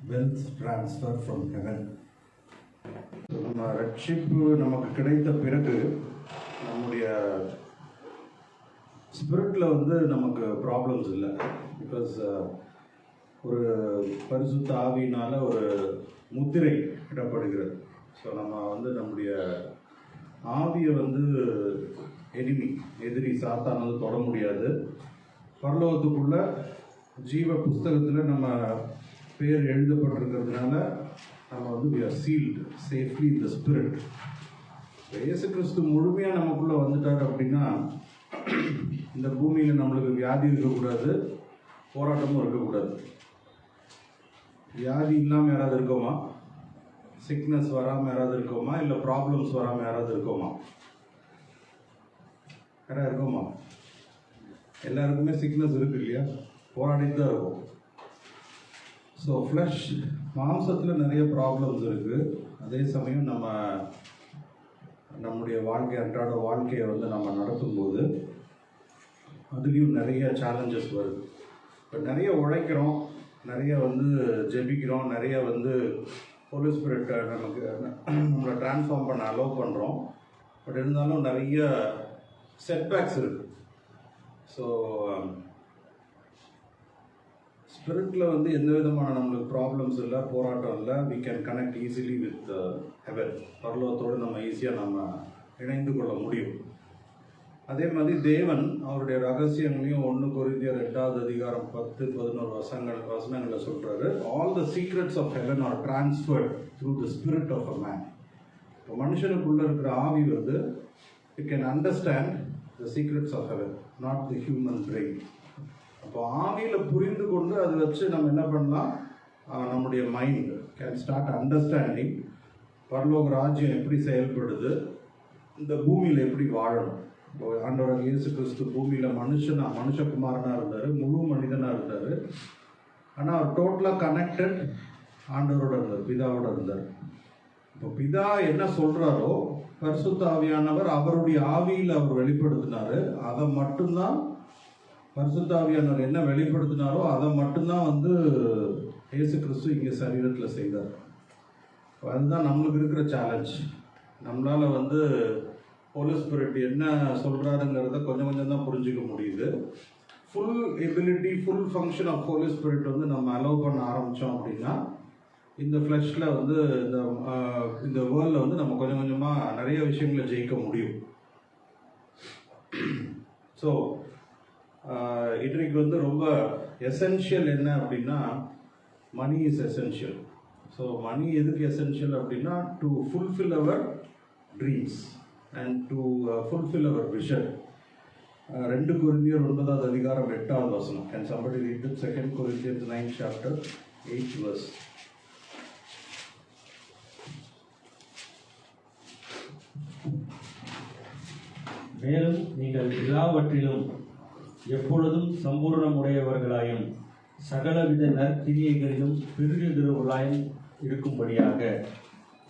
wealth transfer from heaven. நம்ம ரட்சிப்பு நமக்கு கிடைத்த பிறகு நம்முடைய ஸ்பிரிட்டில் வந்து நமக்கு ப்ராப்ளம்ஸ் இல்லை. பிகாஸ் ஒரு பரிசுத்த ஆவியினால் ஒரு முத்திரை இடப்படுகிறது. ஸோ நம்ம வந்து நம்முடைய ஆவியை வந்து எதிரி சாத்தானது தொட முடியாது. பரலோகத்துக்குள்ள ஜீவ புஸ்தகத்தில் நம்ம பேர் எழுதப்பட்டிருக்கிறதுனால நம்ம வந்து we are sealed safely in the spirit. இயேசு கிறிஸ்து முழுமையாக நமக்குள்ளே வந்துட்டார் அப்படின்னா இந்த பூமியில் நம்மளுக்கு வியாதி இருக்கக்கூடாது, போராட்டமும் இருக்கக்கூடாது. வியாதி இல்லாமல் யாராவது இருக்கோமா? சிக்னஸ் வராமல் யாராவது இருக்கோமா? இல்லை ப்ராப்ளம்ஸ் வராமல் யாராவது இருக்கோமா? யாராவது இருக்கோமா? எல்லாருக்குமே சிக்னஸ் இருக்கு இல்லையா? போராடிட்டு தான் இருக்கும். ஸோ ஃப்ளஷ் மாம்சத்தில் நிறைய ப்ராப்ளம்ஸ் இருக்குது. அதே சமயம் நம்முடைய அன்றாட வாழ்க்கையை வந்து நம்ம நடத்தும்போது அதுலேயும் நிறைய சேலஞ்சஸ் வருது. இப்போ நிறைய உழைக்கிறோம், நிறைய வந்து ஜெபிக்கிறோம், நிறைய வந்து ஹோலி ஸ்பிரிட்டை நம்மளை ட்ரான்ஸ்ஃபார்ம் பண்ண அலோவ் பண்ணுறோம். பட் இருந்தாலும் நிறைய செட்பேக்ஸ் இருக்குது. ஸோ ஸ்பிரிட்டில் வந்து எந்த விதமான நம்மளுக்கு ப்ராப்ளம்ஸ் இல்லை, போராட்டம் இல்லை. we can connect easily with heaven. பரலோகத்தோடு நம்ம ஈஸியாக இணைந்து கொள்ள முடியும். அதே மாதிரி தேவன் அவருடைய ரகசியங்களையும் 1 கொரிந்தியர் 2வது அதிகாரம் 10-11 வசனங்களை சொல்கிறாரு. All the secrets of heaven are transferred through the spirit of a man. இப்போ மனுஷனுக்குள்ளே இருக்கிற ஆவி வந்து you can understand the secrets of heaven, not the human brain. அப்போ ஆவியில் புரிந்து கொண்டு அதை வச்சு நம்ம என்ன பண்ணலாம், நம்முடைய மைண்ட் கேன் ஸ்டார்ட் அண்டர்ஸ்டாண்டிங் பரலோக ராஜ்யம் எப்படி செயல்படுது, இந்த பூமியில் எப்படி வாழணும். இப்போ ஆண்டவர் இயேசு கிறிஸ்து பூமியில் மனுஷகுமாரனாக இருந்தார், முழு மனிதனாக இருந்தார். ஆனால் அவர் டோட்டலாக கனெக்டட் ஆண்டவரோட இருந்தார், பிதாவோட இருந்தார். இப்போ பிதா என்ன சொல்கிறாரோ பரிசுத்த ஆவியானவர் அவருடைய ஆவியில் அவர் வெளிப்படுத்தினார். அதை மட்டும்தான் பரிசுத்த ஆவியானவர் என்ன வெளிப்படுத்தினாரோ அதை மட்டும்தான் வந்து இயேசு கிறிஸ்து இங்கே சரீரத்தில் செய்தார். அதுதான் நம்மளுக்கு இருக்கிற சேலஞ்ச். நம்மளால் வந்து ஹோலி ஸ்பிரிட் என்ன சொல்கிறாருங்கிறத கொஞ்சம் கொஞ்சம் தான் புரிஞ்சிக்க முடியுது. Full ability, full function of holy spirit வந்து நம்ம அலோவ் பண்ண ஆரம்பித்தோம் அப்படின்னா இந்த ஃப்ளஷில் வந்து இந்த வேர்ல்டில் வந்து நம்ம கொஞ்சம் கொஞ்சமாக நிறைய விஷயங்களை ஜெயிக்க முடியும். ஸோ இன்றைக்கு வந்து ரொம்ப எசென்ஷியல் என்ன அப்படின்னா money is essential. So money எதுக்கு எசென்ஷியல் அப்படின்னா to fulfil our dreams and to fulfil our vision. 2 கொரிந்தியர் 9வது அதிகாரம் 8வது வசனம். Can somebody read it? 2 Corinthians 9 chapter 8 verse. மேலும் நீங்கள் எல்லாவற்றிலும் எப்பொழுதும் சம்பூர்ணமுடையவர்களாயும் சகலவித நற்கிரியைகளிலும் பெருகுகிறவர்களாயும் இருக்கும்படியாக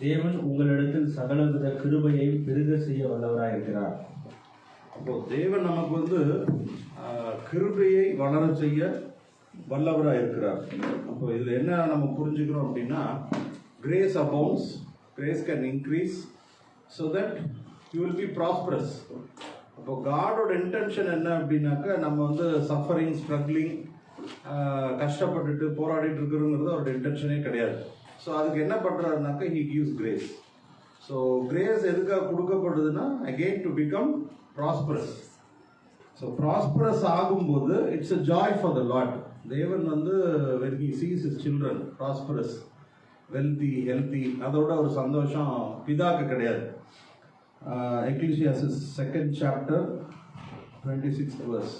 தேவன் உங்களிடத்தில் சகலவித கிருபையையும் பெருக செய்ய வல்லவராயிருக்கிறார். அப்போ தேவன் நமக்கு வந்து கிருபையை வளர செய்ய வல்லவராயிருக்கிறார். அப்போ இதில் என்ன நம்ம புரிஞ்சுக்கிறோம் அப்படின்னா grace abounds, grace can increase so that you will be prosperous. அப்போ காடோட இன்டென்ஷன் என்ன அப்படின்னாக்கா நம்ம வந்து சஃபரிங், ஸ்ட்ரகிளிங், கஷ்டப்பட்டுட்டு போராடிட்டு இருக்கிறோங்கிறது அவரோட இன்டென்ஷனே கிடையாது. ஸோ அதுக்கு என்ன பண்ணுறாருனாக்கா he gives grace. So grace எதுக்காக கொடுக்கப்படுதுன்னா again to become prosperous. So prosperous ஆகும்போது it's a joy for the lord. தேவன் வந்து when he sees his children prosperous, wealthy, healthy, அதோட ஒரு சந்தோஷம் பிதாக்கு கிடையாது. Ecclesiastes 2nd chapter 26th verse.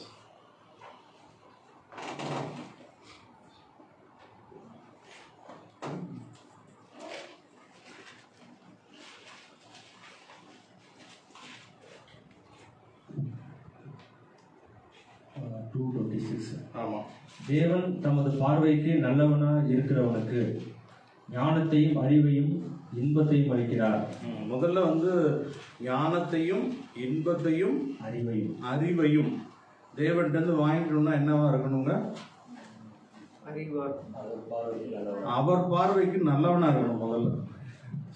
ஆமாம். தேவன் தமது பார்வைக்கு நல்லவனாக இருக்கிறவனுக்கு ஞானத்தையும் அறிவையும் இன்பத்தையும் அளிக்கிறார். முதல்ல வந்து ஞானத்தையும் இன்பத்தையும் அறிவையும் தேவன்கிட்ட வாங்கிக்கணும்னா என்னவா இருக்கணுங்க? அவர் பார்வைக்கு நல்லவனா இருக்கணும் முதல்ல.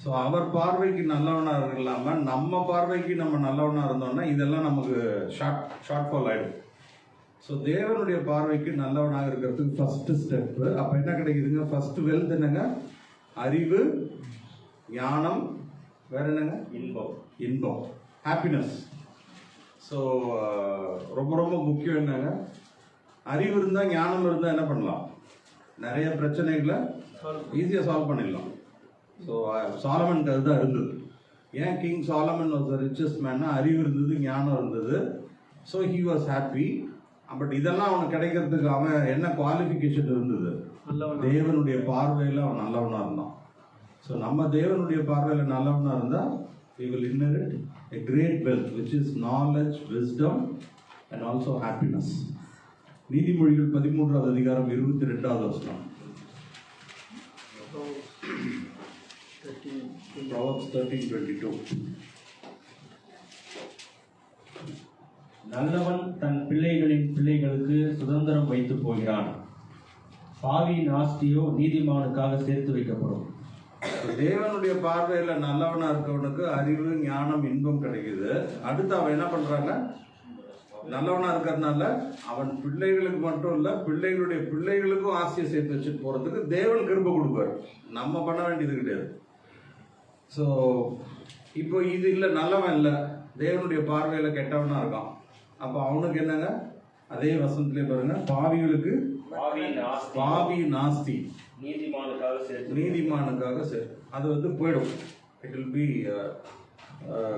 ஸோ அவர் பார்வைக்கு நல்லவனா இல்லாம நம்ம பார்வைக்கு நம்ம நல்லவனா இருந்தோம்னா இதெல்லாம் நமக்கு ஷார்ட் ஃபால் ஆயிடும். ஸோ தேவனுடைய பார்வைக்கு நல்லவனாக இருக்கிறதுக்கு ஃபர்ஸ்ட் ஸ்டெப்பு. அப்போ என்ன கிடைக்குதுங்க? ஃபர்ஸ்ட் வெல்த் என்னங்க? அறிவு, ஞானம், வேற என்னங்க? இன்பம், ஹாப்பினஸ். ஸோ ரொம்ப ரொம்ப முக்கியம் என்னங்க? அறிவு இருந்தால், ஞானம் இருந்தால் என்ன பண்ணலாம்? நிறைய பிரச்சனைகளை ஈஸியாக சால்வ் பண்ணிடலாம். ஸோ சாலமனுக்கு அதுதான் இருந்தது. ஏன் king Solomon was the richest மேன்னா அறிவு இருந்தது, ஞானம் இருந்தது. So he was happy. But இதெல்லாம் அவனுக்கு கிடைக்கிறதுக்கு அவன் என்ன குவாலிஃபிகேஷன் இருந்தது? தேவனுடைய பார்வையில் அவன் நல்லவனாக இருந்தான். ஸோ நம்ம தேவனுடைய பார்வையில் நல்லவனாக இருந்தால் we will inherit a great wealth which is knowledge, wisdom and also happiness. நீதிமொழிகள் 13வது அதிகாரம் 22வது வசனம். Proverbs 13:22. நல்லவன் தன் பிள்ளைகளின் பிள்ளைகளுக்கு சுதந்திரம் வைத்து போகிறான், பாவியின் ஆஸ்தியோ நீதிமானுக்காக சேர்த்து வைக்கப்படும். தேவனுடைய பார்வையில நல்லவனா இருக்கவனுக்கு அறிவு, ஞானம், இன்பம் கிடைக்குது. அடுத்து அவன் என்ன பண்றாங்க? நல்லவனா இருக்கிறதுனால அவன் பிள்ளைகளுக்கு மட்டும் இல்ல, பிள்ளைகளுடைய பிள்ளைகளுக்கும் ஆசையை சேர்த்து வச்சுட்டு போறதுக்கு தேவன் கிருபை கொடுப்பாரு. நம்ம பண்ண வேண்டியது கிடையாது. ஸோ இப்போ இது இல்லை, நல்லவன் இல்லை, தேவனுடைய பார்வையில கெட்டவனா இருக்கான். அப்போ அவனுக்கு என்னங்க? அதே வசனத்திலே பாருங்க, பாவிகளுக்கு பாவியின் ஆஸ்தி நீதிமானுக்காக சரி, அது வந்து போயிடும். It will be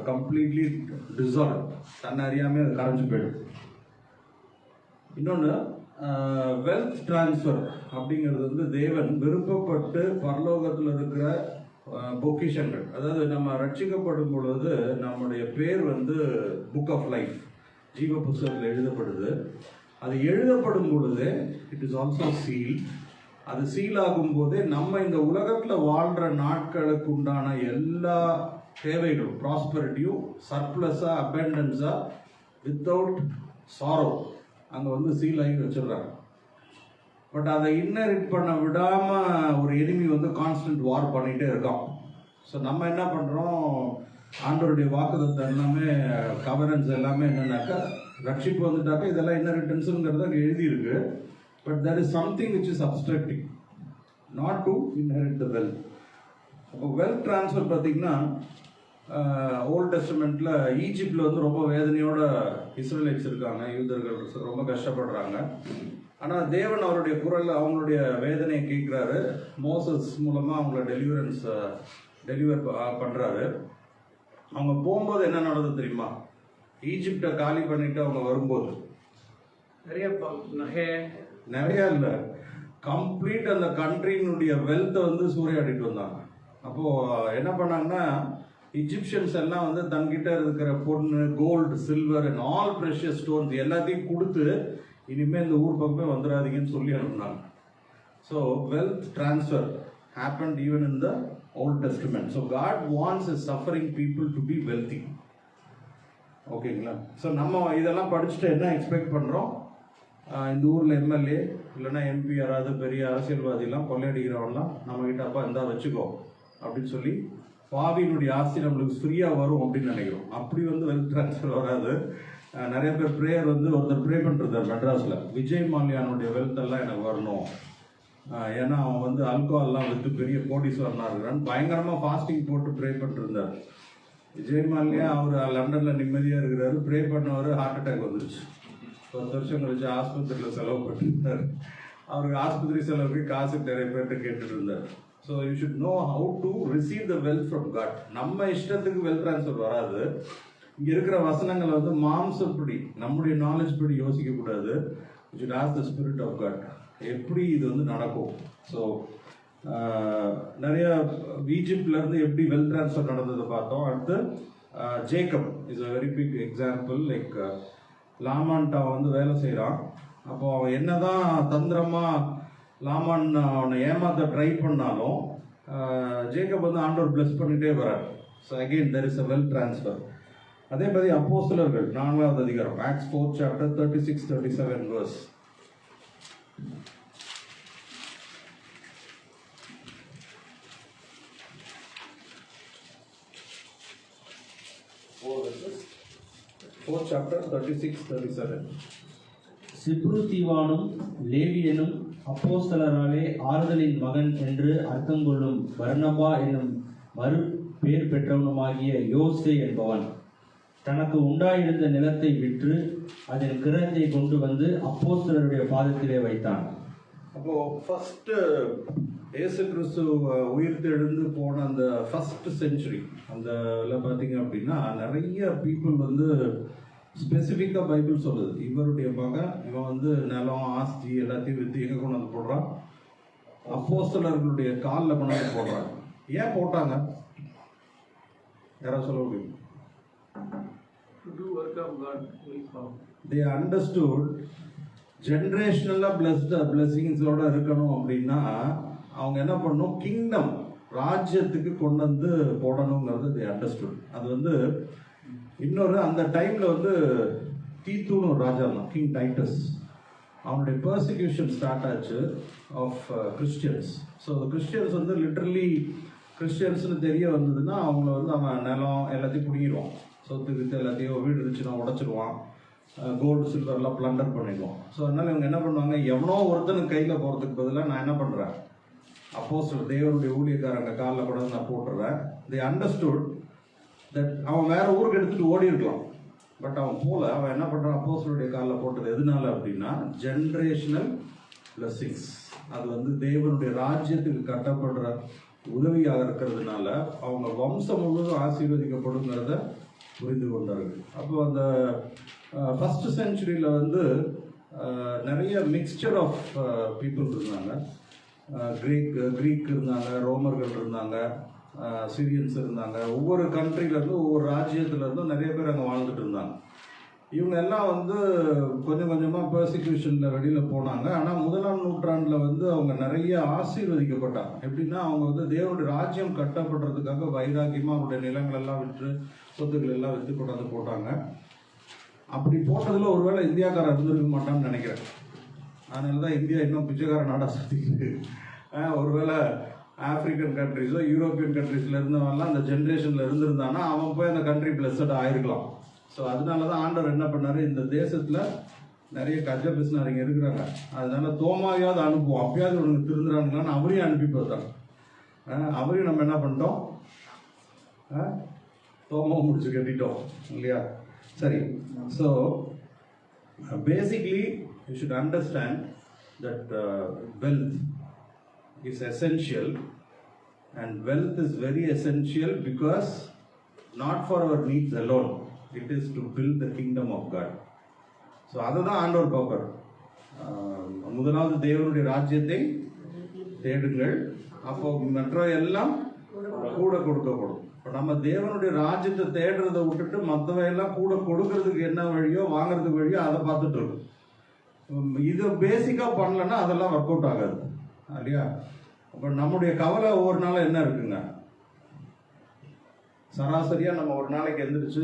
completely dissolve. தன்னை அறியாமல் அது கரைஞ்சு போயிடும். இன்னொன்று, வெல்த் டிரான்ஸ்ஃபர் அப்படிங்கிறது வந்து தேவன் விருப்பப்பட்டு பரலோகத்தில் இருக்கிற பொக்கிஷங்கள், அதாவது நம்ம ரட்சிக்கப்படும் பொழுது நம்முடைய பேர் வந்து புக் ஆஃப் லைஃப், ஜீவ புத்தகத்தில் எழுதப்படுது. அது எழுதப்படும் பொழுது இட் இஸ் ஆல்சோ சீல். அது சீல் ஆகும் போதே நம்ம இந்த உலகத்தில் வாழ்கிற நாட்களுக்கு உண்டான எல்லா தேவைகளும், ப்ராஸ்பரிட்டியும், சர்ப்ளஸாக, அபெண்டன்ஸாக, வித்தவுட் சாரோ அங்கே வந்து சீல் ஆகி வச்சிடுறாங்க. பட் அதை இன்னரிட் பண்ண விடாமல் ஒரு எனிமி வந்து கான்ஸ்டன்ட் வார் பண்ணிகிட்டே இருக்கான். ஸோ நம்ம என்ன பண்ணுறோம்? ஆண்டவருடைய வாக்குத்தத்தம் எல்லாமே, கவர்னன்ஸ் எல்லாமே என்னன்னாக்கா, ரட்சிப்பு வந்துட்டாக்கா இதெல்லாம் இன்னரிட்டன்ஸுங்கிறது அங்கே எழுதியிருக்கு. But there is something which is obstructing not to inherit the wealth. அப்போ வெல்த் ட்ரான்ஸ்ஃபர் பார்த்தீங்கன்னா ஓல்ட் டெஸ்டமெண்ட்டில் ஈஜிப்டில் வந்து ரொம்ப வேதனையோட இஸ்ரேலைட்ஸ் இருக்காங்க, யூதர்கள் ரொம்ப கஷ்டப்படுறாங்க. ஆனால் தேவன் அவருடைய குரல், அவங்களுடைய வேதனையை கேட்குறாரு. மோசஸ் மூலமாக அவங்கள டெலிவர் பண்ணுறாரு. அவங்க போகும்போது என்ன நடந்தது தெரியுமா? ஈஜிப்டை காலி பண்ணிட்டு அவங்க வரும்போது நிறைய இல்லை, கம்ப்ளீட் அந்த கண்ட்ரியினுடைய வெல்த்தை வந்து சூறையாடிட்டு வந்தாங்க. அப்போது என்ன பண்ணாங்கன்னா, இஜிப்சியன்ஸ் எல்லாம் வந்து தங்கிட்ட இருக்கிற பொண்ணு, gold, silver and all precious stones எல்லாத்தையும் கொடுத்து இனிமேல் இந்த ஊர் பக்கமே வந்துடாதீங்கன்னு சொல்லி அனுப்புனாங்க. So wealth transfer happened even in the Old Testament. So God wants his suffering people to be wealthy. ஓகேங்களா? ஸோ நம்ம இதெல்லாம் படிச்சுட்டு என்ன எக்ஸ்பெக்ட் பண்ணுறோம்? இந்த ஊரில் எம்எல்ஏ இல்லைன்னா எம்பி யாராவது பெரிய அரசியல்வாதிலாம் கொள்ளையடிக்கிறவங்களாம் நம்மகிட்ட அப்பா இருந்தால் வச்சுக்கோ அப்படின்னு சொல்லி பாவியினுடைய ஆஸ்தி நம்மளுக்கு ஃப்ரீயாக வரும் அப்படின்னு நினைக்கிறோம். அப்படி வந்து வெல்த் ட்ரான்ஸ்ஃபர் வராது. நிறைய பேர் ப்ரேயர் வந்து ஒருத்தர் ப்ரே பண்ணுறார் மெட்ராஸில், விஜய் மால்யானுடைய வெல்த் எல்லாம் எனக்கு வரணும், ஏன்னா அவன் வந்து ஆல்கோஹால்லாம் விற்று பெரிய கோடீஸ்வரனாக இருக்கிறான்னு பயங்கரமாக ஃபாஸ்டிங் போட்டு ப்ரே பண்ணிருந்தார். விஜய் மால்யா அவர் லண்டனில் நிம்மதியாக இருக்கிறாரு, ப்ரே பண்ணவர் ஹார்ட் அட்டாக் வந்துருச்சு. 10 வருஷம் கழிச்சு ஆஸ்பத்திரியில் செலவு பண்ணிருந்தார். அவருக்கு ஆஸ்பத்திரி செலவுக்கு காசு நிறைய பேர்கிட்ட கேட்டுட்டு இருந்தார். So you should know how to receive the wealth from God. நம்ம இஷ்டத்துக்கு வெல்த் ட்ரான்ஸ்ஃபர் வராது. இங்கே இருக்கிற வசனங்களை வந்து மாம்சப்படி, நம்முடைய நாலேஜ் படி யோசிக்கக்கூடாது. You should ask the spirit of God எப்படி இது வந்து நடக்கும். ஸோ நிறைய ஈஜிப்ட்லேருந்து எப்படி வெல்த் ட்ரான்ஸ்ஃபர் நடந்ததை பார்த்தோம். அடுத்து Jacob is a very big example. Like லாமான்ட்ட வந்து வேலை செய்கிறான். அப்போ அவன் என்னதான் தந்திரமாக லாமான் அவனை ஏமாற்ற ட்ரை பண்ணாலும் ஜேக்கப் வந்து ஆண்டவர் பிளஸ் பண்ணிகிட்டே வரார். So again there is a wealth transfer. அதே மாதிரி அப்போஸ்தலர்கள் 4வது அதிகாரம், Acts 4 chapter 36-37 verse. 4th chapter 36-37. சிப்ருதீவானும் லேவியனும் அப்போஸ்தலராலே ஆறுதலின் மகன் என்று அர்த்தம் கொள்ளும் பர்னபா என்னும் மறு பேர் பெற்றவனுமாகிய யோசே என்பவன் தனக்கு உண்டாயிருந்த நிலத்தை விற்று அதன் கிரயத்தை கொண்டு வந்து அப்போஸ்தலருடைய பாதத்திலே வைத்தான். அப்போ ஃபர்ஸ்ட் இயேசு கிறிஸ்து உயிர்த்தெழுந்து போன அந்த ஃபர்ஸ்ட் செஞ்சுரி அந்த பார்த்தீங்க அப்படின்னா நிறைய பீப்புள் வந்து ஸ்பெசிஃபிக்காக பைபிள் சொல்லுது, இவருடைய மகன் இவன் வந்து நிலம் ஆஸ்தி எல்லாத்தையும் விற்று எங்கே கொண்டு வந்து போடுறான், அப்போஸ்தலர்களுடைய காலில் கொண்டு வந்து போடுறாங்க. ஏன் போட்டாங்க? யாராவது சொல்ல முடியும்? To do work of God will come. They understood ஜென்ரேஷனலாக பிளெஸிங்ஸோட இருக்கணும் அப்படின்னா அவங்க என்ன பண்ணணும், கிங்டம் ராஜ்யத்துக்கு கொண்டு வந்து போடணுங்கிறது they understood. அது வந்து இன்னொரு அந்த டைமில் வந்து தீத்துன்னு ஒரு ராஜா தான், கிங் டைட்டஸ். அவனுடைய பர்சிக்யூஷன் ஸ்டார்ட் ஆச்சு ஆஃப் கிறிஸ்டியன்ஸ். ஸோ கிறிஸ்டியன்ஸ் வந்து லிட்ரலி கிறிஸ்டியன்ஸ்னு தெரிய வந்ததுன்னா அவங்கள வந்து அவன் நிலம் எல்லாத்தையும் பிடிங்கிடுவான், சொத்து வித்து எல்லாத்தையும் வீடு இருந்துச்சுன்னா உடச்சிடுவான், கோல்டு சில்வர்லாம் பிளண்டர் பண்ணிடுவான். ஸோ அதனால் இவங்க என்ன பண்ணுவாங்க, எவனோ ஒருத்தனுக்கு கையில் போகிறதுக்கு பதிலாக நான் என்ன பண்ணுறேன், அப்போஸ்தலர் தேவனுடைய ஊழியக்காரங்க காலில் கூட நான் போட்டுறேன். they understood that அவன் வேற ஊருக்கு எடுத்துகிட்டு ஓடி இருக்கலாம், பட் அவன் போல அவன் என்ன பண்ணுறான், அப்போஸ்தலருடைய காலில் போட்டது எதனால அப்படின்னா ஜென்ரேஷனல் பிளெஸிங்ஸ். அது வந்து தேவனுடைய ராஜ்யத்துக்கு கட்டப்படுற உதவியாக இருக்கிறதுனால அவங்க வம்சம் முழுவதும் ஆசீர்வதிக்கப்படுங்கிறத புரிந்து கொண்டார்கள். அப்போ அந்த ஃபர்ஸ்ட் செஞ்சுரியில் வந்து நிறைய மிக்சர் ஆஃப் பீப்புள் இருந்தாங்க. கிரீக் இருந்தாங்க, ரோமர்கள் இருந்தாங்க, சிரியன்ஸ் இருந்தாங்க. ஒவ்வொரு கண்ட்ரிலேருந்தும் ஒவ்வொரு ராஜ்யத்துலேருந்தும் நிறைய பேர் அங்கே வாழ்ந்துட்டு இருந்தாங்க. இவங்க எல்லாம் வந்து கொஞ்சம் கொஞ்சமாக பெர்சிக்யூஷனில் வெளியில் போனாங்க. ஆனால் 1ஆம் நூற்றாண்டில் வந்து அவங்க நிறைய ஆசீர்வதிக்கப்பட்டாங்க. எப்படின்னா அவங்க வந்து தேவனுடைய ராஜ்யம் கட்டப்படுறதுக்காக வைராக்கியமாக அவங்களுடைய நிலங்களெல்லாம் விற்று சொத்துக்கள் எல்லாம் விற்று கொண்டாந்து போட்டாங்க. அப்படி போட்டதில் ஒருவேளை இந்தியாக்காரன் இருந்திருக்க மாட்டான்னு நினைக்கிறேன். அதனால தான் இந்தியா இன்னும் பிச்சைக்கார நாடாக சுற்றிக்கிட்டு. ஒருவேளை ஆப்பிரிக்கன் கண்ட்ரிஸோ யூரோப்பியன் கண்ட்ரீஸில் இருந்தவங்கலாம் அந்த ஜென்ரேஷனில் இருந்திருந்தானா அவன் போய் அந்த கண்ட்ரி பிளஸட் ஆயிருக்கலாம். ஸோ அதனால தான் ஆண்டவர் என்ன பண்ணார், இந்த தேசத்தில் நிறைய கஜ பிஸ்னாரிங்க இருக்கிறாங்க, அதனால தோமாயாவது அனுப்புவோம், அப்பயாவது உனக்கு திருந்துறாங்களான்னு அவரையும் அனுப்பி பார்த்தாங்க. அவரையும் நம்ம என்ன பண்ணிட்டோம், தோமாவை முடிச்சு கட்டிட்டோம் இல்லையா? சரி. So basically you should understand that wealth is essential, and wealth is very essential because not for our needs alone, it is to build the kingdom of God. So அதுதான் ஆண்டவர் பார்ப்பார். முதலாவது தேவனுடைய ராஜ்யத்தை தேடுங்கள், அப்போ மற்ற எல்லாம் கூட கொடுக்கப்படும். இப்போ நம்ம தேவனுடைய ராஜ்யத்தை தேடுறதை விட்டுட்டு மற்றவையெல்லாம் கூட கொடுக்கறதுக்கு என்ன வழியோ வாங்குறதுக்கு வழியோ அதை பார்த்துட்டு இருக்கோம். இதை பேசிக்காக பண்ணலன்னா அதெல்லாம் ஒர்க் அவுட் ஆகாது இல்லையா? அப்போ நம்முடைய கவலை ஒவ்வொரு நாளும் என்ன இருக்குங்க, சராசரியாக நம்ம ஒரு நாளைக்கு எந்திரிச்சு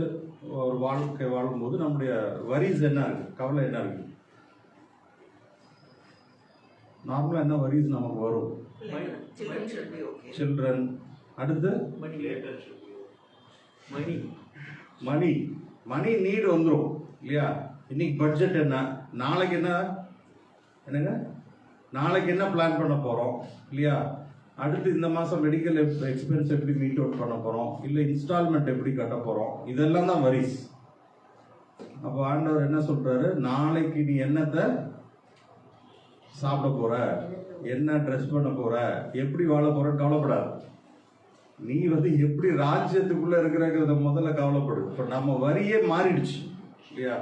ஒரு வாழ்க்கை வாழும்போது நம்முடைய வரிஸ் என்ன இருக்கு, கவலை என்ன இருக்கு? நார்மலாக என்ன வரிஸ் நமக்கு வரும்? சில்ட்ரன், அடுத்து மணி நீட் வந்துடும் இல்லையா? இன்னைக்கு பட்ஜெட் என்ன, நாளைக்கு என்னங்க நாளைக்கு என்ன பிளான் பண்ண போகிறோம் இல்லையா? அடுத்து இந்த மாதம் மெடிக்கல் எக்ஸ்பென்ஸ் எப்படி மீட் அவுட் பண்ண போகிறோம், இல்லை இன்ஸ்டால்மெண்ட் எப்படி கட்ட போகிறோம், இதெல்லாம் தான் வரிஸ். அப்போ ஆண்டவர் என்ன சொல்கிறாரு, நாளைக்கு நீ என்னத்தை சாப்பிட போகிற, என்ன ட்ரெஸ் பண்ண போகிற, எப்படி வாழ போகிறன்னு கவலைப்படாது. நீ வந்து எப்படி ராஜ்யத்துக்குள்ளே இருக்கிறத முதல்ல கவலைப்படு. இப்போ நம்ம வரியே மாறிடுச்சு இல்லையா?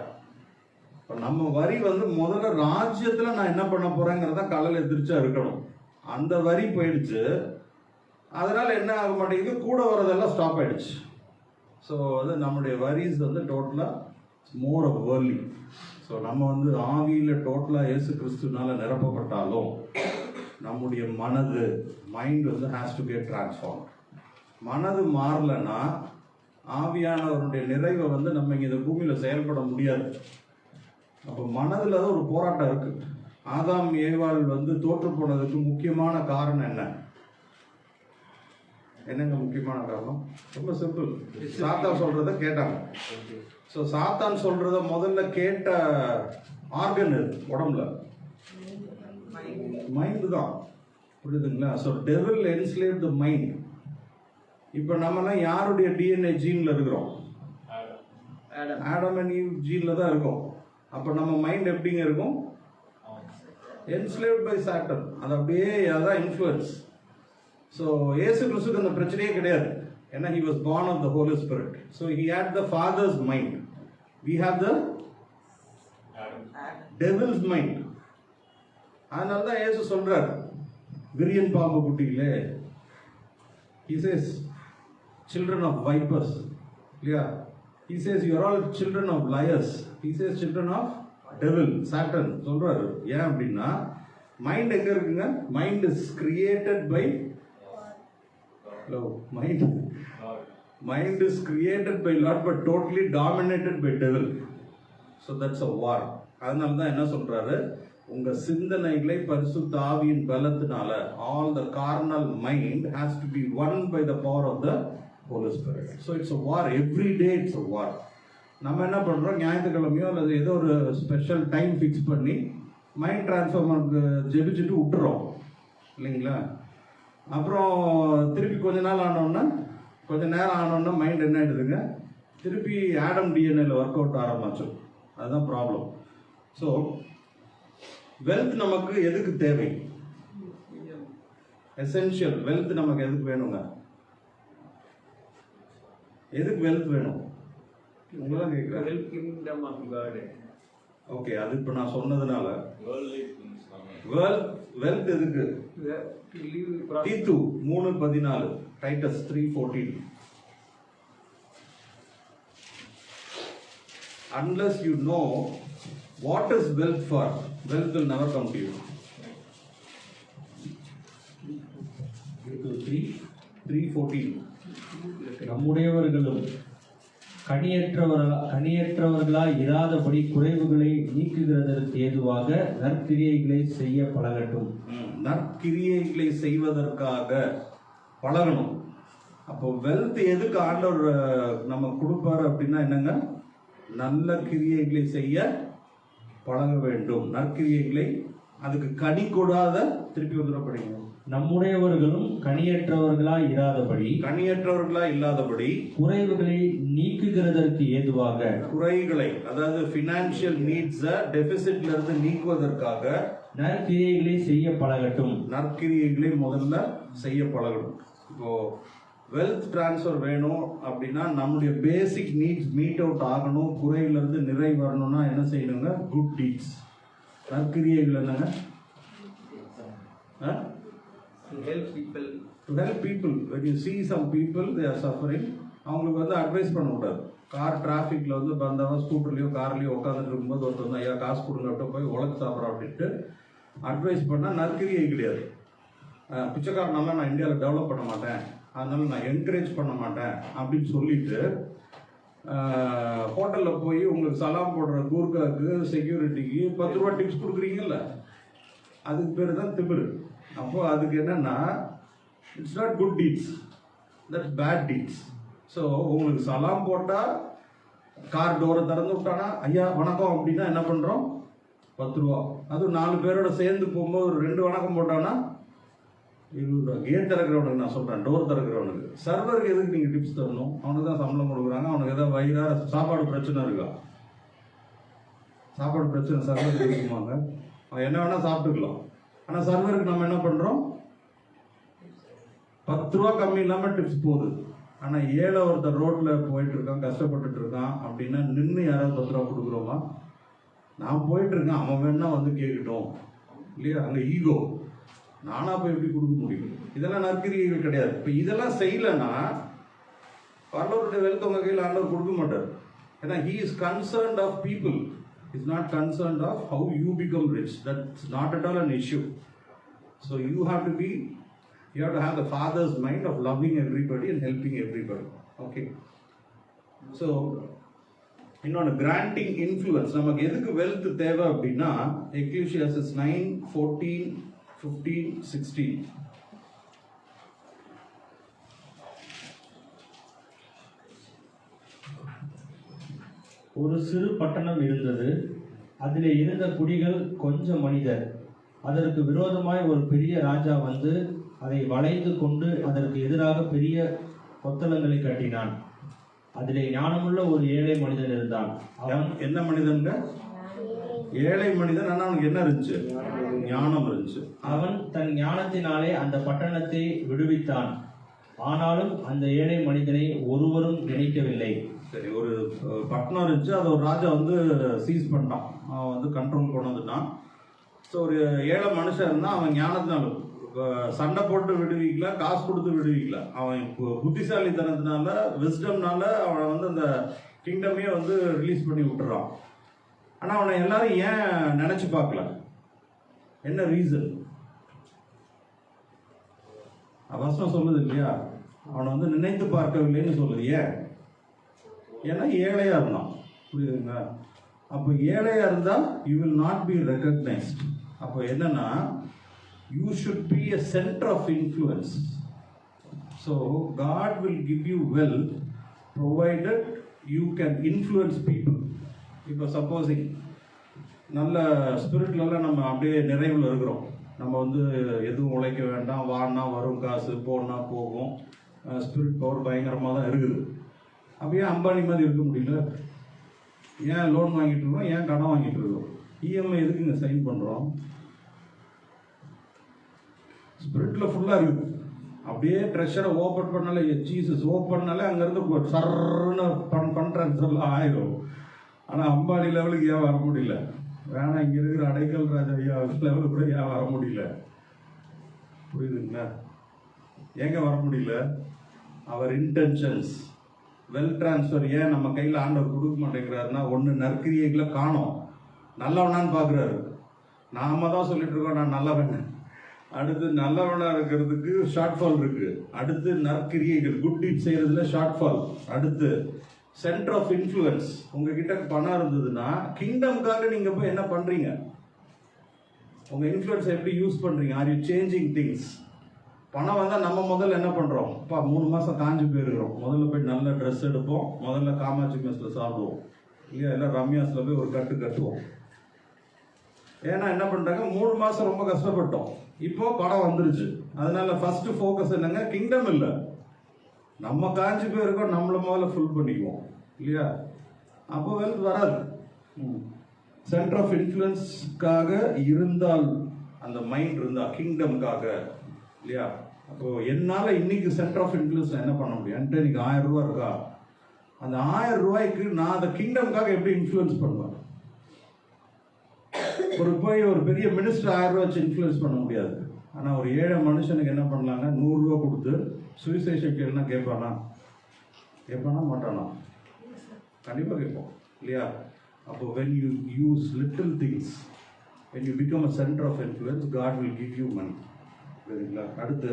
இப்போ நம்ம வரி வந்து முதல்ல ராஜ்யத்தில் நான் என்ன பண்ண போகிறேங்கிறத காலையில் எதிர்ச்சா இருக்கணும். அந்த வரி போயிடுச்சு, அதனால் என்ன ஆக மாட்டேங்குது, கூட வரதெல்லாம் ஸ்டாப் ஆகிடுச்சு. ஸோ வந்து நம்முடைய வரிஸ் வந்து டோட்டலாக மோர் ஆஃப் வேர்லி. ஸோ நம்ம வந்து ஆவியில் டோட்டலாக இயேசு கிறிஸ்துனால நிரப்பப்பட்டாலும் நம்முடைய மைண்ட் வந்து ஹேஸ் டு கெட் டிரான்ஸ்ஃபார்ம். மனது மாறலைன்னா ஆவியானவருடைய நிறைவை வந்து நம்ம இங்கே இந்த பூமியில் செயல்பட முடியாது. அப்போ மனதில் தான் ஒரு போராட்டம் இருக்குது. ஆதாம் ஏவாள் வந்து தோற்று போனதுக்கு முக்கியமான காரணம் என்ன? என்னங்க முக்கியமான காரணம்? ரொம்ப சிம்பிள். சாத்தான் சொல்றத கேட்டாங்க. ஸோ சாத்தான் சொல்றத முதல்ல கேட்ட ஆர்கன் உடம்புல மைண்டு தான். புரியுதுங்களா? So devil enslave the mind. இப்போ நம்மலாம் யாருடைய டிஎன்ஏ ஜீன்ல இருக்கிறோம்? ஆடம் அண்ட் ஈவ் ஜீன்ல தான் இருக்கும். அப்போ நம்ம மைண்ட் எப்படிங்க இருக்கும்? என்ஸ்லேவ்ட் பை சாட்டன். அது அப்படியே அதான் இன்ஃப்ளூயன்ஸ். ஸோ ஏசு கிறிஸ்துக்கு அந்த பிரச்சனையே கிடையாது. ஏன்னா he was born of the Holy Spirit. So he had the Father's mind. We have the devil's mind. அதனால தான் ஏசு சொல்றார், விரியன் பாம்பு குட்டிகளே, he says children of vipers. இல்லையா? he says you are all children of liars. he says children of devil, Satan சொல்றாரு. ஏன் அப்படின்னா mind எங்க இருக்குங்க? Mind is created by mind is created by Lord but totally dominated by devil. So that's a war. அதனால தான் என்ன சொல்றாரு, உங்க சிந்தனைகளை பரிசுத்த ஆவியின் பலத்தினால, all the carnal mind has to be won by the power of the Holy Spirit. So it's a war. Every day it's a war. நம்ம என்ன பண்றோம், ஞாயிற்றுக்கிழமையோ அல்லது ஏதோ ஒரு ஸ்பெஷல் டைம் ஃபிக்ஸ் பண்ணி மைண்ட் டிரான்ஸ்ஃபார்மருக்கு ஜெபிச்சுட்டு விட்டுறோம் இல்லைங்களா? அப்புறம் திருப்பி கொஞ்ச நேரம் ஆனோன்னா மைண்ட் என்ன ஆயிடுதுங்க, திருப்பி ஆடம் டிஎன்ஏல ஒர்க் அவுட் ஆரம்பிச்சோம். அதுதான் ப்ராப்ளம். ஸோ வெல்த் நமக்கு எதுக்கு தேவை? எசென்ஷியல். வெல்த் நமக்கு எதுக்கு வேணுங்க? எதுக்கு வெல்த் வேணும்? உங்களாம் கேட்குறேன். Kingdom of God. ஓகே, அது இப்போ நான் சொன்னதுனால வெல்த் எதுக்கு? To live prosper. தீத்து 3:14, Titus 3:14. Unless you know what is wealth for, wealth will never come to you. 3:14. நம்முடையவர்களும் கனியற்றவர்களாய் இராதபடி குறைவுகளை நீக்குகிறதற்கு ஏதுவாக நற்கிரியைகளை செய்ய பழகட்டும். நற்கிரியைகளை செய்வதற்காக பழகணும். அப்போ வெல்த் எதுக்கு ஆண்டவர் நம்ம கொடுப்பாரு அப்படின்னா என்னங்க? நல்ல கிரியைகளை செய்ய பழக வேண்டும். நற்கிரியைகளை, அதுக்கு கனி கொடாத, திருப்பி வந்துடப்படுங்க, நம்முடையவர்களும் கனியற்றவர்களாய் இல்லாதபடி குறைவுகளை நீக்குகிறதற்கு ஏதுவாக, குறைகளை அதாவது ஃபினான்ஷியல் நீட்ஸ் டெபிசிட்ல இருந்து நீக்குவதற்காக நற்கிரியைகளை செய்ய பழகட்டும். நற்கிரியைகளை முதல்ல செய்ய பழகணும். இப்போ வெல்த் டிரான்ஸ்ஃபர் வேணும் அப்படின்னா நம்முடைய பேசிக் நீட்ஸ் மீட் அவுட் ஆகணும். குறையிலிருந்து நிறை வரணும்னா என்ன செய்யணுங்க? Good deeds. நற்கிரியைகள் என்னங்க? To help people. To help people. When you see some people they are suffering, அவங்களுக்கு வந்து அட்வைஸ் பண்ண கூடாது. கார் டிராஃபிக்ல வந்து வந்தவன் ஸ்கூட்டர்லயோ கார்லயோ உட்காந்துட்டு இருக்கும்போது ஒருத்தர் வந்து ஐயா காசு கொடுங்க அப்படின் போய் உலக சாப்பிட்றோம் அப்படின்ட்டு அட்வைஸ் பண்ணால் நற்கிரியை கிடையாது. பிச்சைக்காரனால நான் இந்தியாவில் டெவலப் பண்ண மாட்டேன், அதனால நான் என்கரேஜ் பண்ண மாட்டேன் அப்படின்னு சொல்லிட்டு ஹோட்டலில் போய் உங்களுக்கு சலாம் போடுற கூர்காவுக்கு செக்யூரிட்டிக்கு 10 ரூபா டிப்ஸ் கொடுக்குறீங்கல்ல, அதுக்கு பேர் தான் திமிரு. அப்போ அதுக்கு என்னன்னா, it's not good deeds, that's bad deeds. So உங்களுக்கு சலாம் போட்டால் கார் டோரை திறந்து விட்டானா ஐயா வணக்கம் அப்படின்னா என்ன பண்ணுறோம்? 10 ரூபா. அதுவும் 4 பேரோட சேர்ந்து போகும்போது ஒரு 2 வணக்கம் போட்டானா 20 ரூபா. கேட் திறக்கிறவனுக்கு நான் சொல்கிறேன், டோர் திறக்கிறவனுக்கு. சர்வருக்கு எதுக்கு நீங்கள் டிப்ஸ் தரணும்? அவனுக்கு தான் சம்பளம் கொடுக்குறாங்க. அவனுக்கு எதாவது வயிறார சாப்பாடு பிரச்சனை இருக்கா? சாப்பாடு பிரச்சனை சர்வருக்கு இருக்குமாங்க? அவன் என்ன வேணால் சாப்பிட்டுக்கலாம். ஆனால் சர்வருக்கு நம்ம என்ன பண்ணுறோம்? 10 ரூபா கம்மி இல்லாமல் டிப்ஸ் போகுது. ஆனால் ஏழை ஒருத்தர் ரோட்டில் போயிட்டு இருக்கான், கஷ்டப்பட்டுட்டு இருக்கான் அப்படின்னா நின்று யாராவது 10 ரூபா கொடுக்குறோமா? நான் போயிட்டு இருக்கேன், அவன் வேணா வந்து கேட்கட்டும் இல்லையா? அங்கே ஈகோ, நானா போய் எப்படி கொடுக்க முடியும்? இதெல்லாம் நற்கிரியைகள் கிடையாது. இப்போ இதெல்லாம் செய்யலைன்னா பரலோகத்துடைய வெல்த் உங்கள் கையில் ஆண்டவர் கொடுக்க மாட்டார். ஏன்னா he is concerned of people, he is not concerned of how you become rich. That's not at all an issue. So you have to have the Father's mind of loving everybody and helping everybody. Okay. So இன்னொன்று granting influence. நமக்கு எதுக்கு wealth தேவை அப்படின்னா எக்லீசியாஸ் 9:14, 15, 16. ஒரு சிறு பட்டணம் இருந்தது. அதிலே இருந்த குடிகள் கொஞ்சம் மனிதர். அதற்கு விரோதமாய் ஒரு பெரிய ராஜா வந்து அதை வளைந்து கொண்டு அதற்கு எதிராக பெரிய கொத்தளங்களை கட்டினான். அதிலே ஞானமுள்ள ஒரு ஏழை மனிதன் இருந்தான். அவன் என்ன மனிதன்க? ஏழை மனிதன். ஆனால் அவனுக்கு என்ன இருந்துச்சு? ஞானம் இருந்துச்சு. அவன் தன் ஞானத்தினாலே அந்த பட்டணத்தை விடுவித்தான். ஆனாலும் அந்த ஏழை மனிதனை ஒருவரும் நினைக்கவில்லை. சரி, ஒரு பட்டணம் இருந்துச்சு, அதை ஒரு ராஜா வந்து சீஸ் பண்ணிட்டான், அவன் வந்து கண்ட்ரோல் கொண்டு வந்துட்டான். ஸோ ஒரு ஏழை மனுஷன் இருந்தால் அவன் ஞானத்தினாலும் சண்டை போட்டு விடுவிக்கல, காசு கொடுத்து விடுவிக்கல, அவன் புத்திசாலித்தனத்தினால விஸ்டம்னால அவனை வந்து அந்த கிங்டமே வந்து ரிலீஸ் பண்ணி விட்டுறான். ஆனால் அவனை எல்லாரும் ஏன் நினச்சி பார்க்கல? என்ன ரீசன்? அவசரம் சொல்லுது இல்லையா, அவனை வந்து நினைத்து பார்க்கவில்லைன்னு சொல்லுது. ஏன்? ஏன்னா ஏழையா இருந்தான். புரியுதுங்களா? அப்போ ஏழையா இருந்தா you will not be recognised. அப்போ என்னன்னா, you should B a center of influence. So God will give you wealth provided you can influence people. இப்போ சப்போஸிங் நல்ல ஸ்பிரிட்லலாம் நம்ம அப்படியே நிறைவில் இருக்கிறோம், நம்ம வந்து எதுவும் உழைக்க வேண்டாம், வானா வரும் காசு, போனா போகும், ஸ்பிரிட் பவர் பயங்கரமாக தான் இருக்குது. அப்படியே அம்பானி மாதிரி இருக்க முடியல. ஏன் லோன் வாங்கிட்டு இருக்கோம்? ஏன் கடன் வாங்கிட்டு இருக்கோம்? இஎம்ஐ எதுக்குங்க சைன் பண்ணுறோம்? ஸ்பிரிட்டில் ஃபுல்லாக இருக்குது. அப்படியே ட்ரெஷரை ஓப்பன் பண்ணாலே, ஜீசஸ் ஓப்பன்னாலே அங்கேருந்து சர்ன்னு பண்ணுறேன்னு ஆயிரும். ஆனால் அம்பானி லெவலுக்கு ஏன் வர முடியல? வேணா இங்கே இருக்கிற அடைக்கல் ராஜா ஐயா லெவலுக்கு கூட ஏன் வர முடியல? புரியுதுங்களா? ஏங்க வர முடியல? அவர் இன்டென்ஷன்ஸ் வெல் டிரான்ஸ்ஃபர் ஏன் நம்ம கையில் ஆண்டவர் கொடுக்க மாட்டேங்கிறாருன்னா, ஒன்று நற்கிரியைகளை காணோம், நல்லவனான்னு பார்க்குறாரு. நாம தான் சொல்லிட்டு இருக்கோம் நான் நல்லவன். அடுத்து நல்லவனா இருக்கிறதுக்கு ஷார்ட் ஃபால் இருக்கு. அடுத்து நற்கிரியைகள் குட் டீட் செய்யறதுல ஷார்ட் ஃபால். அடுத்து சென்டர் ஆஃப் இன்ஃப்ளூயன்ஸ். உங்ககிட்ட பணம் இருந்ததுன்னா கிங்டம்காக நீங்க போய் என்ன பண்றீங்க? உங்க இன்ஃப்ளூயன்ஸ் எப்படி யூஸ் பண்றீங்க? Are you changing things? பணம் வந்தால் நம்ம முதல்ல என்ன பண்ணுறோம்? 3 மாதம் காஞ்சி போயிருக்கிறோம். முதல்ல போய் நல்ல ட்ரெஸ் எடுப்போம், முதல்ல காமாட்சி மெஸ்ஸில் சாப்பிடுவோம் இல்லையா, இல்லை ரம்யாஸில் போய் ஒரு கட்டுவோம். ஏன்னா என்ன பண்ணுறாங்க, 3 மாதம் ரொம்ப கஷ்டப்பட்டோம், இப்போ பணம் வந்துருச்சு. அதனால ஃபர்ஸ்ட் ஃபோக்கஸ் என்னங்க? கிங்டம் இல்லை, நம்ம காஞ்சி போயிருக்கோம், நம்மளை முதல்ல ஃபுல் பண்ணிக்குவோம் இல்லையா. அப்போ வெல்த் வராது. சென்டர் ஆஃப் இன்ஃப்ளூயன்ஸ்க்காக இருந்தால், அந்த மைண்ட் இருந்தால் கிங்டம்காக இல்லையா. அப்போ என்னால் இன்னைக்கு சென்டர் ஆஃப் இன்ஃப்ளூயன்ஸ் என்ன பண்ண முடியும்? என்கிட்ட இன்னைக்கு 1000 ரூபா இருக்கா? அந்த 1000 ரூபாய்க்கு நான் அந்த கிங்டம்காக எப்படி இன்ஃப்ளூயன்ஸ் பண்ணுவேன்? ஒரு பெரிய மினிஸ்டர் 1000 ரூபா வச்சு இன்ஃப்ளூயன்ஸ் பண்ண முடியாது. ஆனால் ஒரு ஏழை மனுஷனுக்கு என்ன பண்ணலாங்க? 100 ரூபா கொடுத்து சுவிசேஷம் கேளுனா கேட்பானா? மாட்டானா? கண்டிப்பாக கேட்போம் இல்லையா. அப்போ when you use little things, when you become a center of influence, God will give you money. சரிங்களா. அடுத்து,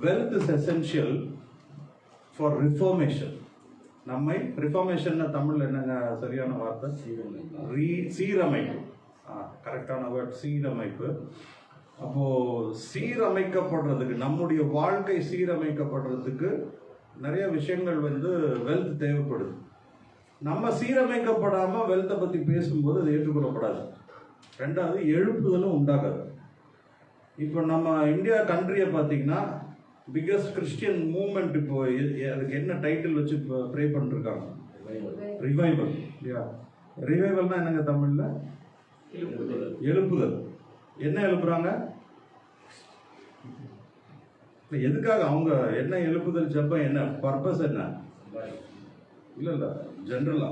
wealth is essential for reformation. நம்மை ரிஃபார்மேஷன் தமிழ்ல என்னங்க சரியான வார்த்தை? சீரமைப்பு. கரெக்டான வேர்ட் சீரமைப்பு. அப்போ சீரமைக்கப்படுறதுக்கு, நம்முடைய வாழ்க்கை சீரமைக்கப்படுறதுக்கு நிறைய விஷயங்கள் வெல்த் தேவைப்படுது. நம்ம சீரமைக்கப்படாம வெல்த்தை பத்தி பேசும்போது அது ஏற்றுக்கொள்ளப்படாது. ரெண்டாவது, எழுப்புதலும் உண்டாகாது. இப்போ நம்ம இந்தியா கண்ட்ரியை பார்த்தீங்கன்னா பிக்கஸ்ட் கிறிஸ்டியன் மூவ்மெண்ட். இப்போ அதுக்கு என்ன டைட்டில் வச்சு இப்போ ப்ரே பண்ணிருக்காங்க? ரிவைவல் இல்லையா. ரிவைவல்னா என்னங்க தமிழ்ல? எழுப்புதல். என்ன எழுப்புறாங்க? எதுக்காக? அவங்க என்ன எழுப்புதல் ஜெபம் என்ன பர்பஸ் என்ன? இல்ல ஜெனரலா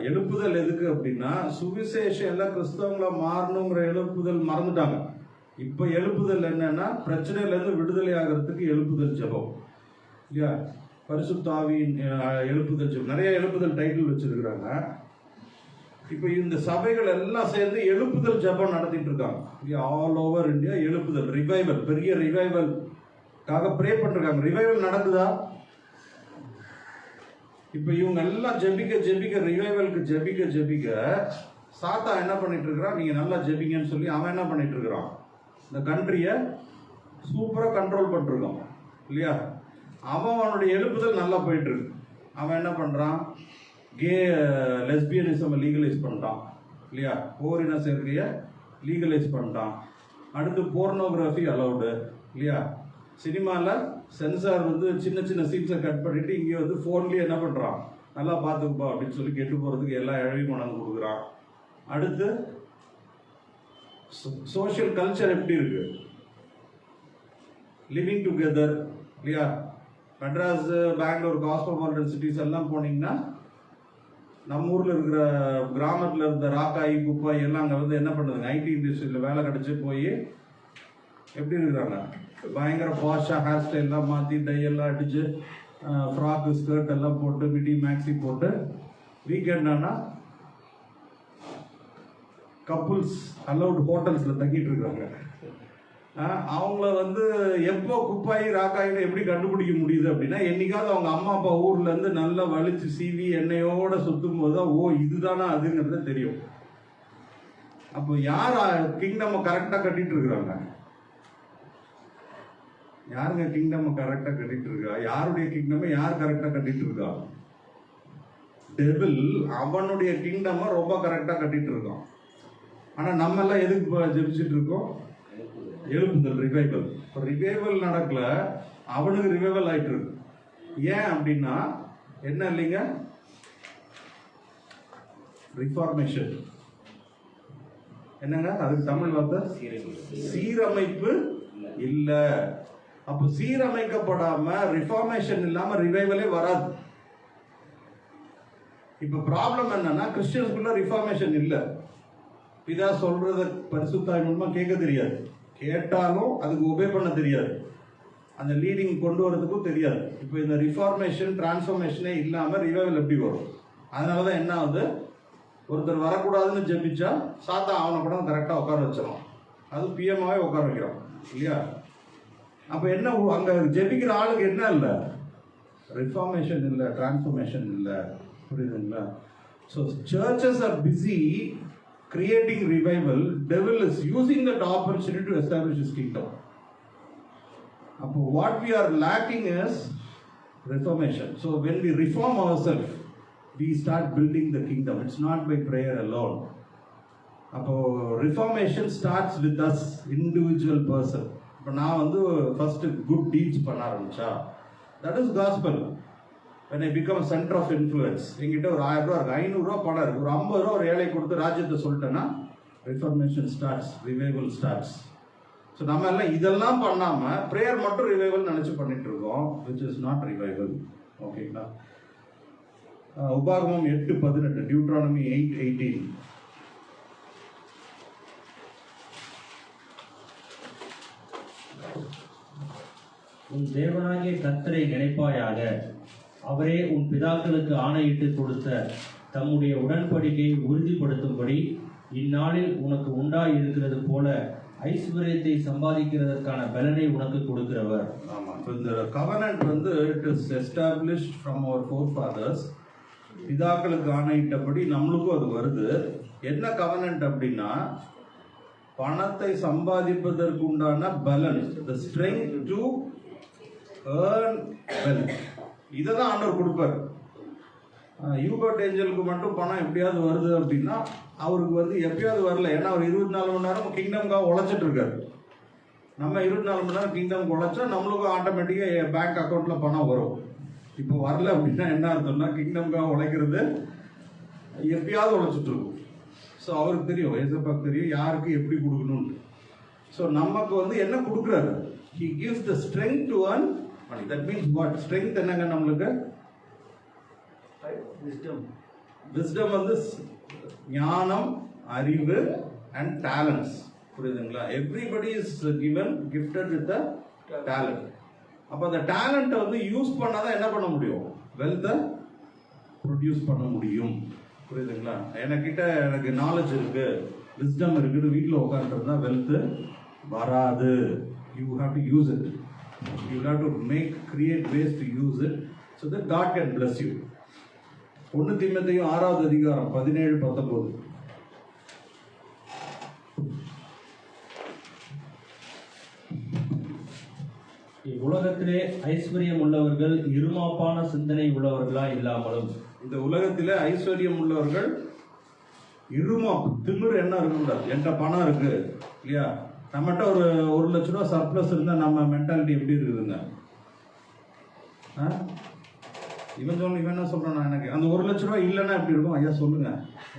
எழுப்புதல் எதுக்கு அப்படின்னா, சுவிசேஷம் எல்லாம் கிறிஸ்தவங்களா மாறணுங்கிற எழுப்புதல் மறந்துட்டாங்க. இப்ப எழுப்புதல் என்னன்னா, பிரச்சனையில இருந்து விடுதலை ஆகிறதுக்கு எழுப்புதல் ஜெபம் இல்லையா. பரிசுத்த ஆவியின் எழுப்புதல் ஜெபம், நிறைய எழுப்புதல் டைட்டில் வச்சிருக்கிறாங்க. இப்போ இந்த சபைகள் எல்லாம் சேர்ந்து எழுப்புதல் ஜெபம் நடத்திட்டு இருக்காங்க ஆல் ஓவர் இந்தியா. எழுப்புதல் ரிவைவல், பெரிய ரிவைவல்காக ப்ரே பண்ணிருக்காங்க. ரிவைவல் நடக்குதா? இப்போ இவங்க எல்லாம் ஜெபிக்க ரிவைவலுக்கு ஜெபிக்க சாத்தா என்ன பண்ணிட்டு இருக்கிறான்? நீங்க நல்லா ஜெபிங்கன்னு சொல்லி அவன் என்ன பண்ணிட்டு இருக்கிறான்? இந்த கண்ட்ரியை சூப்பரா கண்ட்ரோல் பண்ணிருக்கான் இல்லையா. அவனுடைய எழுப்புதல் நல்லா போயிட்டு இருக்கு. அவன் என்ன பண்ணுறான், கே லெஸ்பியனிசம் லீகலைஸ் பண்ணிட்டான் இல்லையா, ஓரின சேர்க்கையை லீகலைஸ் பண்ணிட்டான். அடுத்து போர்னோகிராஃபி அலௌடு இல்லையா, சினிமாவில் சென்சார் வந்து சின்ன சின்ன சீன்ஸை கட் பண்ணிட்டு இங்கே வந்து ஃபோன்லேயே என்ன பண்ணுறான், நல்லா பார்த்துக்குப்பா அப்படின்னு சொல்லி கெட்டு போகிறதுக்கு எல்லா இழவையும் கொண்டாந்து கொடுக்குறான். அடுத்து சோஷியல் கல்ச்சர் எப்படி இருக்கு, லிவிங் டுகெதர் இல்லையா. மெட்ராஸ், பெங்களூர், காஸ்மோபாலிட்டன் சிட்டிஸ் எல்லாம் போனீங்கன்னா நம்ம ஊரில் இருக்கிற கிராமத்தில் இருந்த ராக்காய் குப்பாய் எல்லாம் அங்கே வந்து என்ன பண்ணுதுங்க, ஐடி இண்டஸ்ட்ரியில் வேலை கிடச்சி போய் எப்படி இருக்கிறாங்க, பயங்கர பாஷாக ஹேர் ஸ்டைல்லாம் மாற்றி டையெல்லாம் அடித்து ஃப்ராக்கு ஸ்கர்ட் எல்லாம் போட்டு மிடி மேக்ஸி போட்டு வீக்கெண்ட் ஆனால் கப்புள்ஸ் அலௌட் ஹோட்டல்ஸில் தங்கிட்டு இருக்காங்க. அவங்கள வந்து எப்போ குப்பாயி ராக்காயின்னு எப்படி கண்டுபிடிக்க முடியுது அப்படின்னா, என்னைக்காவது அவங்க அம்மா அப்பா ஊர்லேருந்து நல்லா வலிச்சு சீவி எண்ணெயோட சுற்றும் போது தான் ஓ இதுதானா அதுங்கிறது தெரியும். அப்போ யார் கிங்டம் கரெக்டாக கட்டிட்டு இருக்கிறாங்க, யாருங்க கிங்டம் கரெக்டாக கட்டிட்டு இருக்கா, யாருடைய கிங்டம் யார் கரெக்டாக கட்டிட்டு இருக்கா, டெவில் அவனுடைய கிங்டம் ரொம்ப கரெக்டாக கட்டிட்டு இருக்கான். ஆனால் நம்ம எல்லாம் எதுக்கு ஜெபிச்சுட்டு இருக்கோம், எழுப்புதல் ரிவைவல். இப்போ ரிவைவல் நடக்கல, அவனுக்கு ரிவைவல் ஆயிட்டு இருக்கு. ஏன் அப்படின்னா என்ன இல்லைங்க, ரிஃபார்மேஷன் என்னங்க, அதுக்கு தமிழ் வார்த்தை சீரமைப்பு இல்ல. அப்போ சீரமைக்கப்படாம ரிஃபார்மேஷன் இல்லாம ரிவைவலே வராது. இப்ப ப்ராப்ளம் என்னன்னா, கிறிஸ்டியன்ஸ்குள்ள ரிஃபார்மேஷன் இல்ல. பிதா சொல்றத பரிசுத்தாய் மூலமா கேட்க தெரியாது, கேட்டாலும் அதுக்கு ஒபே பண்ண தெரியாது, அந்த லீடிங் கொண்டு வரதுக்கும் தெரியாது. இப்போ இந்த ரிஃபார்மேஷன் டிரான்ஸ்ஃபர்மேஷனே இல்லாமல் ரிவைவல் எப்படி வரும்? அதனால தான் என்ன ஆகுது, ஒருத்தர் வரக்கூடாதுன்னு ஜெபிச்சா சாத்தா அவனை கூட கரெக்டாக உட்கார வச்சிடும், அது பிஎம்மாவே உட்கார வைக்கிறான் இல்லையா. அப்போ என்ன, அங்கே ஜெபிக்கிற ஆளுக்கு என்ன இல்லை, ரிஃபார்மேஷன் இல்லை, டிரான்ஸ்ஃபர்மேஷன் இல்லை. புரியுதுங்களா? So churches are busy creating revival. Devil is using that opportunity to establish his kingdom. What we are lacking is reformation. So when we reform ourselves, we start building the kingdom. It's not by prayer alone. Reformation starts with us, individual person. இப்போ நான் வந்து first good deeds பண்ண ஆரம்பிச்சா, that is gospel. when I become center of influence, என்கிட்ட ஒரு 1000 ரூபா இருக்கு, 500 ரூபா பணம் இருக்கு, ஒரு 50 ரூபா ஒரு ஏழை கொடுத்து ராஜ்யத்தை சொல்லிட்டேன்னா reformation starts, revival starts. So நம்ம எல்லாம் இதெல்லாம் பண்ணாம ப்ரேயர் மட்டும் ரிவைவல் நினைச்சு பண்ணிட்டு இருக்கோம், விச் இஸ் நாட் ரிவைவல். ஓகேங்களா? உபாகமம் 8:18, டியூட்ரானமி 8:18. உன் தேவனாகிய கர்த்தரை நினைப்பாயாக, அவரே உன் பிதாக்களுக்கு ஆணையிட்டு கொடுத்த தம்முடைய உடன்படிக்கையை உறுதிப்படுத்தும்படி இந்நாளில் உனக்கு உண்டாய் இருக்கிறது போல ஐஸ்வர்யத்தை சம்பாதிக்கிறதற்கான பலனை உனக்கு கொடுக்கிறவர். ஆமா, இந்த கவர்னன்ட் வந்து it is established from our forefathers. பிதாக்களுக்கு ஆணையிட்டபடி நம்மளுக்கும் அது வருது. என்ன கவர்னன்ட் அப்படின்னா, பணத்தை சம்பாதிப்பதற்கு உண்டான பலன், the strength to earn wealth. இதை தான் ஆண்டவர் கொடுப்பார். யூபர்ட் ஏஞ்சலுக்கு மட்டும் பணம் எப்படியாவது வருது அப்படின்னா அவருக்கு வந்து எப்பயாவது வரல, ஏன்னா அவர் 24 மணி நேரம் கிங்டம்காக உழைச்சிட்டு இருக்காரு. நம்ம 24 மணி நேரம் கிங்டம் உழைச்சா நம்மளுக்கும் ஆட்டோமேட்டிக்காக பேங்க் அக்கௌண்ட்டில் பணம் வரும். இப்போ வரல அப்படின்னா என்ன அர்த்தம்னா, கிங்டம்காக உழைக்கிறது எப்பயாவது உழைச்சிட்டு இருக்கும். ஸோ அவருக்கு தெரியும், ஏசப்பாக்கு தெரியும் யாருக்கு எப்படி கொடுக்கணும்னு. ஸோ நமக்கு வந்து என்ன கொடுக்குறாரு, he gives the strength to earn money. That means what? Strength என்னங்க நம்மளுக்கு? Wisdom வந்து ஞானம், அறிவு and talents. புரியுதுங்களா? Everybody is given, gifted with a talent. அப்போ அந்த டேலண்ட்டை வந்து யூஸ் பண்ணாதான் என்ன பண்ண முடியும், வெல்த்தை ப்ரொடியூஸ் பண்ண முடியும். புரியுதுங்களா? எனக்கு நாலேஜ் இருக்கு, விஸ்டம் இருக்குன்னு வீட்டில் உட்காந்துருந்தா வெல்த் வராது. You have to use it, you have to create ways to use it so that God can bless you. 1 தீமோத்தேயு 6வது அதிகாரம் 17-19. இவ்வுலகத்திலே ஐஸ்வர்யம் உள்ளவர்கள் இருமாப்பான சிந்தனை உள்ளவர்களா இல்லாமலும். இந்த உலகத்திலே ஐஸ்வர்யம் உள்ளவர்கள் இருமாப்பு திமிரு என்ன இருக்கக்கூடாது. என்கிட்ட பணம் இருக்கு இல்லையா, நம்மகிட்ட ஒரு 1 லட்ச ரூபா சர்ப்ளஸ் இருந்தால் நம்ம மென்டாலிட்டி எப்படி இருக்குதுங்க? இவன் என்ன சொல்றான், எனக்கு அந்த 1 லட்ச ரூபா இல்லைன்னா எப்படி இருக்கும்? ஐயா சொல்லுங்க,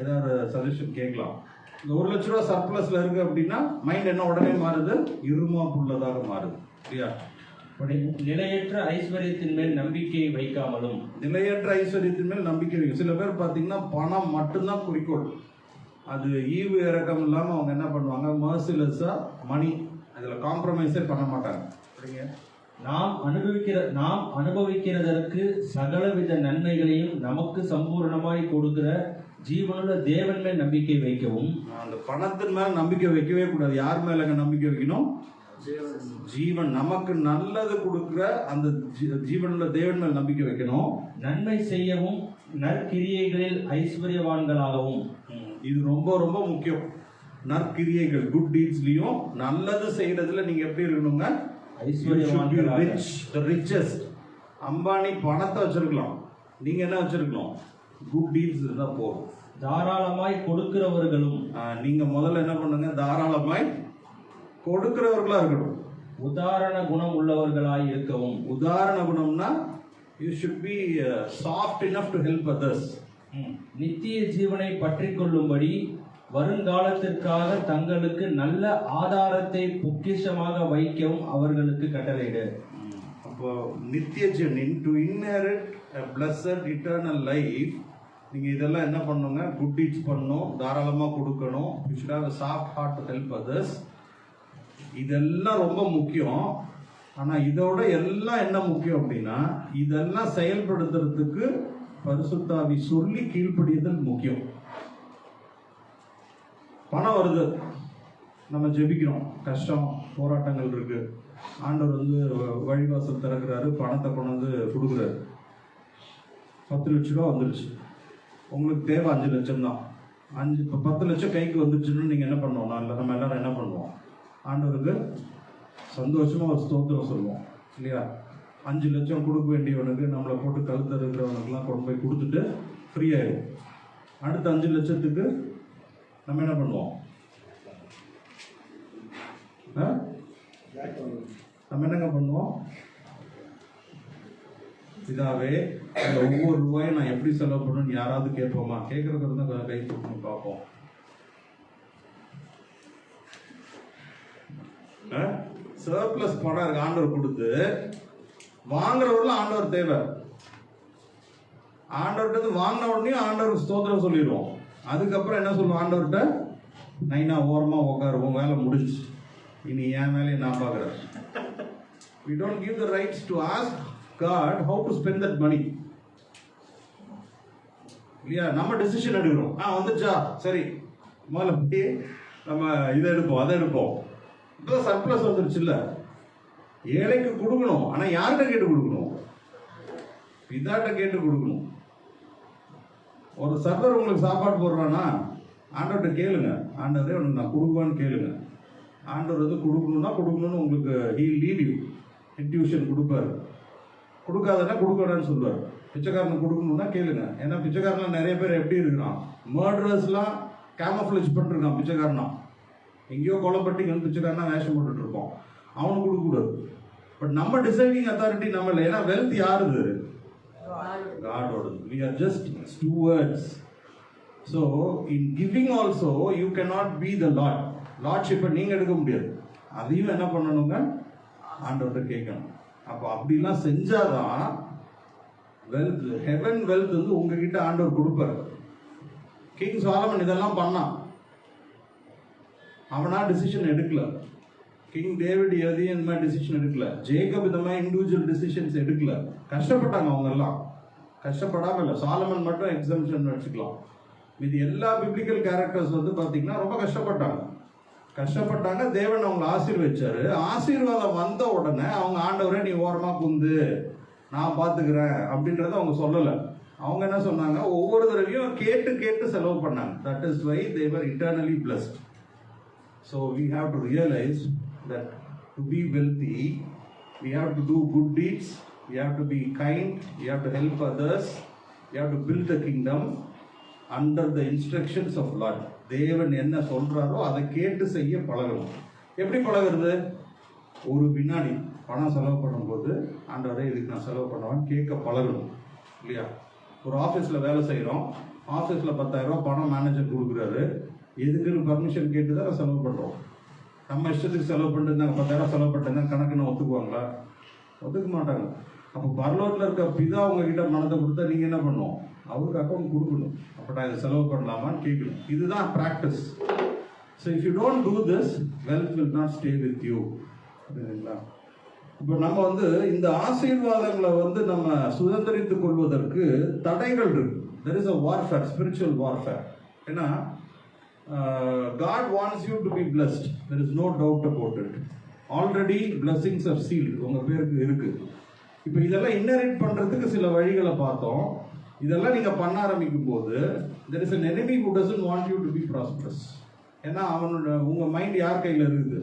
ஏதாவது சஜஷன் கேட்கலாம். இந்த 1 லட்ச ரூபா சர்ப்ளஸ்ல இருக்கு அப்படின்னா மைண்ட் என்ன உடனே மாறுது? இருமாப்புள்ளதாக மாறுது இல்லையா? நிலையற்ற ஐஸ்வர்யத்தின் மேல் நம்பிக்கை வைக்காமலும். நிலையற்ற ஐஸ்வர்யத்தின் மேல் நம்பிக்கை வைக்கும். சில பேர் பார்த்தீங்கன்னா பணம் மட்டும்தான் குறிக்கோள். அது ஈவு இறக்கம் இல்லாமல் அவங்க என்ன பண்ணுவாங்க, மர்சிலெஸ்ஸா மணி அதில் காம்ப்ரமைஸே பண்ண மாட்டாங்க. சரிங்க, நாம் அனுபவிக்கிறதற்கு சகலவித நன்மைகளையும் நமக்கு சம்பூர்ணமாய் கொடுக்கிற ஜீவனுள்ள தேவன் மேல் நம்பிக்கை வைக்கவும். அந்த பணத்தின் மேல் நம்பிக்கை வைக்கவே கூடாது. யார் மேலங்க நம்பிக்கை வைக்கணும்? ஜீவன் நமக்கு நல்லது கொடுக்கிற அந்த ஜீவனுள்ள தேவன் மேல் நம்பிக்கை வைக்கணும். நன்மை செய்யவும் நற்கிரியைகளில் ஐஸ்வர்யவான்களாகவும். இது ரொம்ப ரொம்ப முக்கியம். நற்கிரியைகள், குட் டீட்ஸ்லயும் நல்லது செய்யறதுல நீங்க எப்படி இருக்கணுங்க? ஐஸ்வர்யவான்களாக. ரிச்சஸ்ட். அம்பானி பணத்தை வச்சிருக்கலாம், நீங்க என்ன வச்சிருக்கணும்? குட் டீட்ஸ் இருந்தா போதும். தாராளமாய் கொடுக்கிறவர்களும். நீங்க முதல்ல என்ன பண்ணுங்க, தாராளமாய் கொடுக்கிறவர்களா இருக்கணும். உதாரண குணம் உள்ளவர்களாய் இருக்கவும். உதாரண குணம்னா you should be soft enough to help others. நித்திய ஜீவனை பற்றி கொள்ளும்படி வருங்காலத்திற்காக தங்களுக்கு நல்ல ஆதாரத்தை பொக்கிஷமாக வைக்கவும் அவர்களுக்கு கட்டளையிடு. அப்போ நித்திய ஜீவன், to inherit a blessed eternal life, நீங்க இதெல்லாம் என்ன பண்ணுங்க? குட் டீட்ஸ் பண்ணணும், தாராளமா கொடுக்கணும். you should have a soft heart to help others. இதெல்லாம் ரொம்ப முக்கியம். ஆனா இதோட எல்லாம் என்ன முக்கியம் அப்படின்னா, இதெல்லாம் செயல்படுத்துறதுக்கு பரிசுத்தாவி சொல்லி கீழ்ப்படியதல் முக்கியம். பணம் வருது, நம்ம ஜெபிக்கிறோம், கஷ்டம் போராட்டங்கள் இருக்கு, ஆண்டவர் வழிவாசல் திறக்கிறாரு, பணத்தை கொண்டு வந்து கொடுக்குறாரு. 10 லட்ச ரூபா வந்துருச்சு, உங்களுக்கு தேவை 5 லட்சம் தான். இப்போ 10 லட்சம் கைக்கு வந்துருச்சுன்னு நீங்க என்ன பண்ணுவோம்? நம்ம எல்லாரும் என்ன பண்ணுவோம்? ஆண்டவருக்கு சந்தோஷமா ஒரு ஸ்தோத்திரம் சொல்லுவோம் இல்லையா? 5 லட்சம் கொடுக்க வேண்டியவனுக்கு நம்மளை போட்டு கழுத்து இருக்கிறவனுக்குலாம் கொண்டு போய் கொடுத்துட்டு ஃப்ரீ ஆயிடும். அடுத்த 5 லட்சத்துக்கு நம்ம என்ன பண்ணுவோம்? நம்ம என்னங்க பண்ணுவோம்? இதாவே ஒவ்வொரு ரூபாயும் நான் எப்படி செலவு பண்ணணும்னு யாராவது கேட்போமா? கேட்கறது தான் கை கொடுக்கணும் பார்ப்போம். சர்ப்ளஸ் பணம் இருக்கு, ஆண்டவர் கொடுத்து வாங்குறவர்கள் ஆண்டவர் தேவை. ஆண்டவர்கிட்ட வாங்கின உடனே ஆண்டவர் ஸ்தோத்திரம் சொல்லிடுவோம். அதுக்கப்புறம் என்ன சொல்லுவோம்? ஆண்டவர்கிட்ட நைனா ஓரமா உட்காருவோம், வேலை முடிஞ்சு, இனி என் வேலையை நான் பார்க்குறேன். We don't give the rights to ask God how to spend that money. இல்லையா? நம்ம டெசிஷன் எடுக்கிறோம். வந்துச்சா சரி, முதல்ல போய் நம்ம இதை எடுப்போம் அதை எடுப்போம். இப்போ சர்ப்ளஸ் வந்துருச்சு இல்ல, ஏழைக்கு கொடுக்கணும். ஆனா யார்கிட்ட கேட்டு கொடுக்கணும்? பிதாட்ட கேட்டு கொடுக்கணும். ஒரு சர்வர் உங்களுக்கு சாப்பாடு போடுறானா, ஆண்டவர்கிட்ட கேளுங்க, ஆண்டவரே உனக்கு நான் கொடுக்குவான்னு கேளுங்க. ஆண்டவர் கொடுக்கணும்னு உங்களுக்கு ஹீல் லீட் யூ, இன்ட்யூஷன் கொடுப்பாரு. கொடுக்காதன்னா கொடுக்கணும்னு சொல்லுவார். பிச்சைக்காரனுக்கு கொடுக்கணும்னா கேளுங்க. ஏன்னா பிச்சைக்காரன்லாம் நிறைய பேர் எப்படி இருக்கிறான், மர்டரர்ஸ்லாம் கேமஃப்ளேஜ் பண்ணிருக்கான். பிச்சைக்காரனா எங்கேயோ கொலைப்பட்டு இங்கே பிச்சைக்காரனா வேஷம் போட்டுட்டு இருப்போம், அவனுக்கு கொடுக்கக்கூடாது. பட் நம்ம டிசைடிங் அத்தாரிட்டி நம்ம இல்லை. ஏன்னா வெல்த் யாருது? காடோடது. We are just stewards. So in giving also you cannot be the Lord. லார்ட்ஷிப்பை நீங்க எடுக்க முடியாது. அதையும் என்ன பண்ணணுங்க? ஆண்டவர்கிட்ட கேட்கணும். அப்போ அப்படிலாம் செஞ்சாதான் வெல்த், ஹெவன் வெல்த் உங்ககிட்ட ஆண்டவர் கொடுப்பாரு. கிங் சாலமன் இதெல்லாம் பண்ணான், அவனா டிசிஷன் எடுக்கல. கிங் டேவிட் எதையும் இந்த மாதிரி டிசிஷன் எடுக்கல. ஜேக்கப் இந்த மாதிரி இண்டிவிஜுவல் டிசிஷன்ஸ் எடுக்கல. கஷ்டப்பட்டாங்க அவங்க எல்லாம், கஷ்டப்படாம இல்லை. சாலமன் மட்டும் எக்ஸம்ஷன் வச்சுக்கலாம். இது எல்லா பிப்ளிக்கல் கேரக்டர்ஸ் பார்த்தீங்கன்னா ரொம்ப கஷ்டப்பட்டாங்க. தேவன் அவங்களை ஆசீர்வதிச்சாரு. ஆசீர்வாதம் வந்த உடனே அவங்க ஆண்டவரே நீ ஓரமா குந்து நான் பார்த்துக்கிறேன் அப்படின்றத அவங்க சொல்லலை. அவங்க என்ன சொன்னாங்க? ஒவ்வொரு தடவையும் கேட்டு செலவு பண்ணாங்க. That is why they were eternally blessed. So we have to realise that to be wealthy We have to do good deeds, we have to be kind, we have to help others, we have to build the kingdom under the instructions of Lord. தேவன் என்ன சொல்றாரோ அதை கேட்டு செய்ய பழகணும். எப்படி பழகிறது? ஒரு வினாடி பணம் செலவு பண்ணும்போது ஆண்டவரே இதுக்கு நான் செலவு பண்ணுவேன்னு கேட்க பழகணும் இல்லையா? ஒரு ஆஃபீஸில் வேலை செய்கிறோம், ஆஃபீஸில் 10,000 ரூபா பணம் மேனேஜர் கொடுக்குறாரு, எதுக்குன்னு பர்மிஷன் கேட்டு தான் செலவு பண்ணுறோம். நம்ம இஷ்டத்துக்கு செலவு பண்ணிட்டு நாங்கள் 10,000 செலவு பண்ணிட்டு கணக்குன்னு ஒத்துக்குவாங்களா? ஒத்துக்க மாட்டாங்க. அப்போ பரலோகத்தில் இருக்க பிதா உங்ககிட்ட மனதை கொடுத்தா நீங்கள் என்ன பண்ணணும்? அவருக்கு அக்கௌண்ட் கொடுக்கணும். அப்போ நான் இதை செலவு பண்ணலாமான்னு கேட்கணும். இதுதான் practice. So if you don't do this, wealth will not stay with you. புரியுதுங்களா? இப்போ நம்ம வந்து இந்த ஆசீர்வாதங்களை வந்து நம்ம சுதந்திரித்துக் கொள்வதற்கு தடைகள் இருக்கு. There is a warfare, spiritual warfare. ஏன்னா God wants you to be blessed. There is no doubt about it. Already blessings are sealed. உங்கள் பேருக்கு இருக்கு. இப்போ இதெல்லாம் இன்னரிட் பண்ணுறதுக்கு சில வழிகளை பார்த்தோம். இதெல்லாம் நீங்கள் பண்ண ஆரம்பிக்கும் போது there is an enemy who doesn't want you to be prosperous. ஏன்னா அவனோட உங்கள் மைண்ட் யார் கையில் இருக்குது?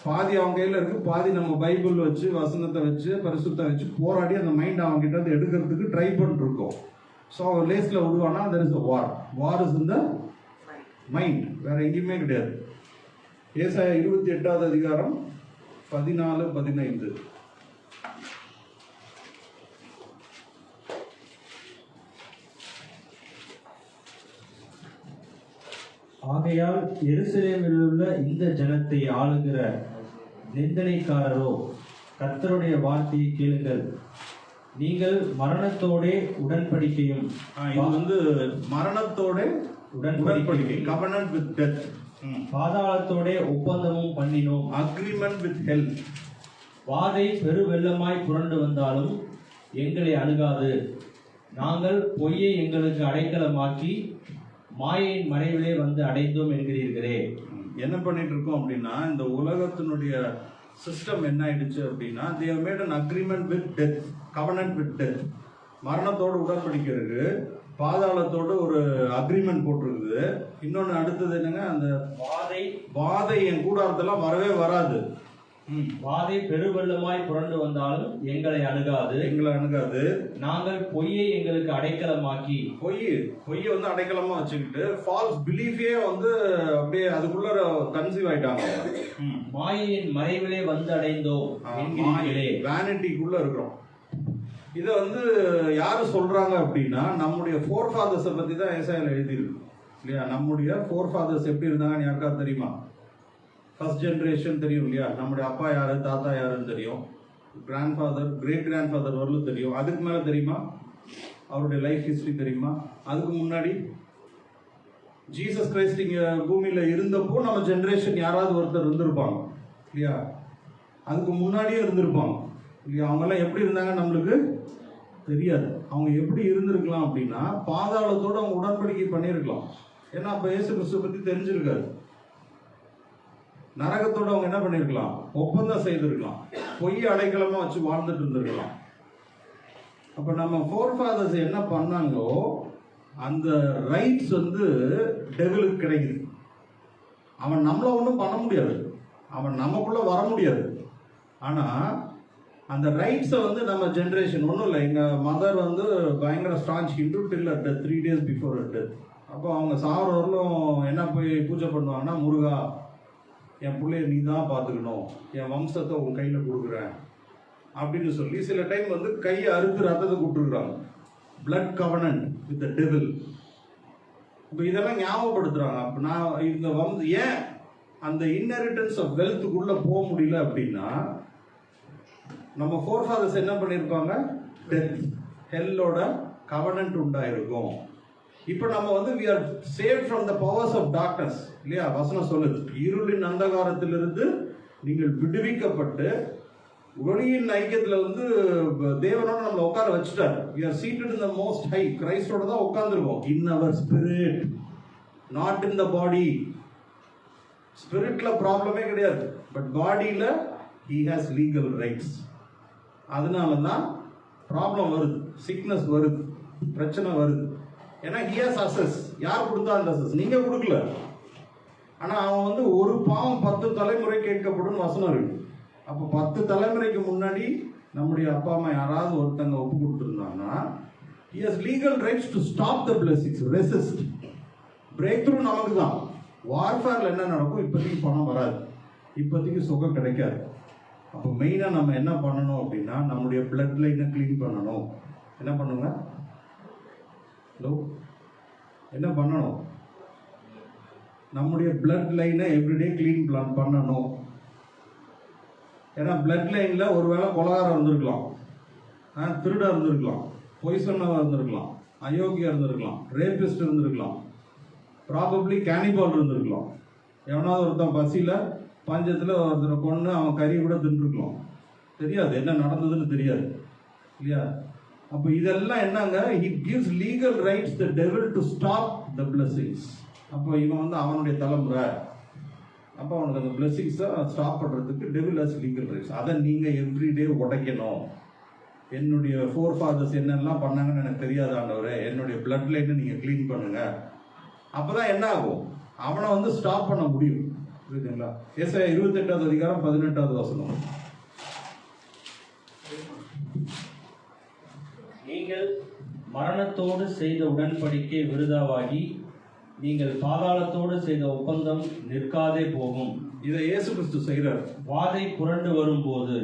பாதி அவன் கையில் இருக்குது, பாதி நம்ம பைபிள் வச்சு வசனத்தை வச்சு பரிசுத்தை வச்சு போராடி அந்த மைண்ட் அவன் கிட்ட இருந்து எடுக்கிறதுக்கு ட்ரை பண்ணிருக்கோம். ஸோ அவன் லேஸில் விடுவானா there is a war. War is in the mind, வேற எங்கேயுமே கிடையாது. ஏசாயா 28வது அதிகாரம் 14-15. ஆகையால் எருசலேமில் உள்ள இந்த ஜனத்தை ஆளுகிற நிந்தனைக்காரரோ, கர்த்தருடைய வார்த்தையை கேளுங்கள். நீங்கள் மரணத்தோடே உடன்படிக்கையும், இது வந்து மரணத்தோட உடன்படிக்கை, covenant with death, பாதாளத்தோட ஒப்பந்தமும் பண்ணினோம், agreement with hell. வாதை பெரு வெள்ளமாய் புரண்டு வந்தாலும் எங்களை அணுகாது. நாங்கள் பொய்யை எங்களுக்கு அடைக்கலமாக்கி மாயையின் மறைவிலே வந்து அடைந்தோம் என்கிறீர்களே. என்ன பண்ணிட்டு இருக்கோம் அப்படின்னா, இந்த உலகத்தினுடைய சிஸ்டம் என்ன ஆயிடுச்சு அப்படின்னா, they have made an agreement with death, covenant with death. மரணத்தோடு உடன்படிக்கை இருக்கு, பாதாளத்தோடு ஒரு அக்ரிமெண்ட் போட்டிருக்குது. இன்னொன்று அடுத்தது என்னங்க, அந்த வாதை என் கூடாரத்தெல்லாம் வரவே வராது. வாதை பெருவெள்ளமாய் புரண்டு வந்தாலும் எங்களை அணுகாது. நாங்கள் பொய்யை எங்களுக்கு அடைக்கலமாக்கி, பொய்யை வந்து அடைக்கலமா வச்சுக்கிட்டு ஃபால்ஸ் பிலீஃபே வந்து அப்படியே அதுக்குள்ள கன்சீவ் ஆயிட்டாங்க. மாயையின் மறைவிலே வந்து அடைந்தோம் என்கிறீர்களே. வேனிட்டிக்குள்ள இருக்கிறோம். இதை வந்து யாரு சொல்றாங்க அப்படின்னா, நம்முடைய ஃபோர் ஃபாதர்ஸை பத்தி தான் ஏசாயால எழுதியிருக்கு இல்லையா? நம்முடைய ஃபோர் ஃபாதர்ஸ் எப்படி இருந்தாங்கன்னு யாருக்காவது தெரியுமா? ஃபர்ஸ்ட் ஜென்ரேஷன் தெரியும் இல்லையா? நம்முடைய அப்பா யாரு, தாத்தா யாருன்னு தெரியும். Grandfather, great grandfather வரலும் தெரியும். அதுக்கு மேலே தெரியுமா? அவருடைய லைஃப் ஹிஸ்டரி தெரியுமா? அதுக்கு முன்னாடி ஜீசஸ் கிரைஸ்ட் இங்கே பூமியில் இருந்தப்போ நம்ம ஜென்ரேஷன் யாராவது ஒருத்தர் இருந்திருப்பாங்க இல்லையா? அதுக்கு முன்னாடியே இருந்திருப்பாங்க இல்லையா? அவங்கெல்லாம் எப்படி இருந்தாங்க நம்மளுக்கு தெரியாது. அவங்க எப்படி இருந்திருக்கலாம் அப்படின்னா, பாதாளத்தோடு அவங்க உடன்படிக்கை பண்ணியிருக்கலாம். ஏன்னா அப்போ இயேசு கிறிஸ்துவை பற்றி தெரிஞ்சிருக்காரு. நரகத்தோடு அவங்க என்ன பண்ணியிருக்கலாம்? ஒப்பந்தம் செய்திருக்கலாம். பொய் அடைக்கலமாக வச்சு வாழ்ந்துட்டு இருந்திருக்கலாம். அப்போ நம்ம ஃபோர் ஃபாதர்ஸ் என்ன பண்ணாங்களோ அந்த ரைட்ஸ் வந்து டெவிலுக்கு கிடைக்குது. அவன் நம்மளை ஒன்றும் பண்ண முடியாது, அவன் நமக்குள்ளே வர முடியாது. ஆனால் அந்த ரைட்ஸை வந்து நம்ம ஜென்ரேஷன் ஒன்றும் இல்லை. எங்கள் மதர் வந்து பயங்கர strong Hindu till at death, 3 days before at death. அப்போ அவங்க சாகிறவர்களும் என்ன போய் பூஜை பண்ணுவாங்கன்னா, முருகா என் பிள்ளைய நீ தான் பார்த்துக்கணும், என் வம்சத்தை உன் கையில் கொடுக்குறேன் அப்படின்னு சொல்லி சில டைம் வந்து கையை அறுத்து ரத்தத்தை கூப்பிட்டுருக்குறாங்க. Blood covenant with the devil. இப்போ இதெல்லாம் ஞாபகப்படுத்துறாங்க. அப்போ நான் இந்த ஏன் அந்த இன்ஹெரிட்டன்ஸ் ஆஃப் வெல்த்துக்குள்ளே போக முடியல அப்படின்னா, நம்ம ஃபோர் ஃபாதர்ஸ் என்ன பண்ணியிருப்பாங்க? டெத், ஹெல்லோட கவனன்ட் உண்டாயிருக்கும். இப்போ நம்ம வந்து we are saved from the powers of darkness இல்லையா? வசனம் சொல்லுது, இருளின் அந்தகாரத்திலிருந்து நீங்கள் விடுவிக்கப்பட்டு ஒளியின் ஐக்கியத்தில் வந்து தேவனோட நம்மளை உட்கார வச்சுட்டார். we are seated in the most high. கிரைஸ்டோட தான் உட்கார்ந்துருக்கோம். in our spirit, not in the body. ஸ்பிரிட்ல ப்ராப்ளமே கிடையாது, பட் பாடியில he has legal rights. அதனால தான் ப்ராப்ளம் வருது, சிக்னஸ் வருது, பிரச்சனை வருது. ஏன்னா he has access. யார் கொடுத்தா அந்த access? நீங்க கொடுக்கல. ஆனா அவன் வந்து ஒரு பாவம் 10 தலைமுறை கேட்கப்படும் வசனம் இருக்கு. அப்போ 10 தலைமுறைக்கு முன்னாடி நம்முடைய அப்பா அம்மா யாராவது ஒருத்தங்க ஒப்பு கொடுத்துருந்தாங்கன்னா he has legal rights to stop the blessings, resist. Break through நமக்கு தான். வார்ஃபேரில் என்ன நடக்கும்? இப்போதைக்கு பணம் வராது, இப்போதைக்கு சுகம் கிடைக்காது. அப்போ மெயினாக நம்ம என்ன பண்ணணும் அப்படின்னா நம்முடைய பிளட் லைனை க்ளீன் பண்ணணும். என்ன பண்ணுங்க? ஹலோ, என்ன பண்ணணும்? நம்முடைய பிளட் லைனை எவ்ரிடே க்ளீன் பண்ணணும். ஏன்னா பிளட் லைனில் ஒருவேளை கொலகாரம் இருந்திருக்கலாம், திருடா இருந்திருக்கலாம், பொய் சொன்னவா இருந்திருக்கலாம், அயோக்கியா இருந்திருக்கலாம், ரேபிஸ்ட் இருந்திருக்கலாம், ப்ராபப்ளி கேனிபால் இருந்திருக்கலாம். எவனாவது ஒருத்தன் பசியில் பஞ்சத்தில் ஒருத்தரை கொண்டு அவன் கறி கூட தின்றுருக்கலாம். தெரியாது, என்ன நடந்ததுன்னு தெரியாது இல்லையா? அப்போ இதெல்லாம் என்னங்க? he gives legal rights the devil to stop the blessings. அப்போ இவன் வந்து அவனுடைய தலைமுறை, அப்போ அவனுக்கு அந்த பிளெஸிங்ஸை ஸ்டாப் பண்ணுறதுக்கு டெவில் ஹஸ் லீகல் ரைட்ஸ். அதை நீங்கள் எவ்ரிடே உடைக்கணும். என்னுடைய ஃபோர் ஃபாதர்ஸ் என்னெல்லாம் பண்ணாங்கன்னு எனக்கு தெரியாது ஆண்டவரே, என்னுடைய பிளட் லைனை நீங்கள் க்ளீன் பண்ணுங்க. அப்போ தான் என்ன ஆகும்? அவனை வந்து ஸ்டாப் பண்ண முடியும். புரியுதுங்களா? ஏசாயா 28வது அதிகாரம் 18வது வசனம். நீங்கள் மரணத்தோடு செய்த உடன்படிக்கை விருதாவாகி நீங்கள் பாதாளத்தோடு செய்த ஒப்பந்தம் நிற்காதே போகும். இதை இயேசு கிறிஸ்து செய்கிறார். வாதை புரண்டு வரும்போது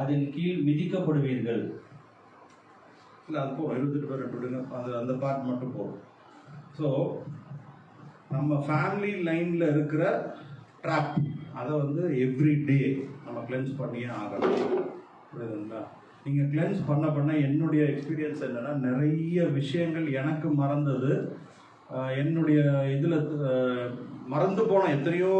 அதன் கீழ் மிதிக்கப்படுவீர்கள். இல்லை, அது போகும். 28 பேர் விட்டுடுங்க, அந்த பார்ட் மட்டும் போகும். ஸோ நம்ம ஃபேமிலி லைனில் இருக்கிற ட்ராப், அதை வந்து எவ்ரி டே நம்ம கிளென்ஸ் பண்ணியே ஆகணும். புரியுதுங்களா? நீங்கள் கிளென்ஸ் பண்ண என்னுடைய எக்ஸ்பீரியன்ஸ் என்னென்னா, நிறைய விஷயங்கள் எனக்கு மறந்தது, என்னுடைய இதில் மறந்து போன எத்தனையோ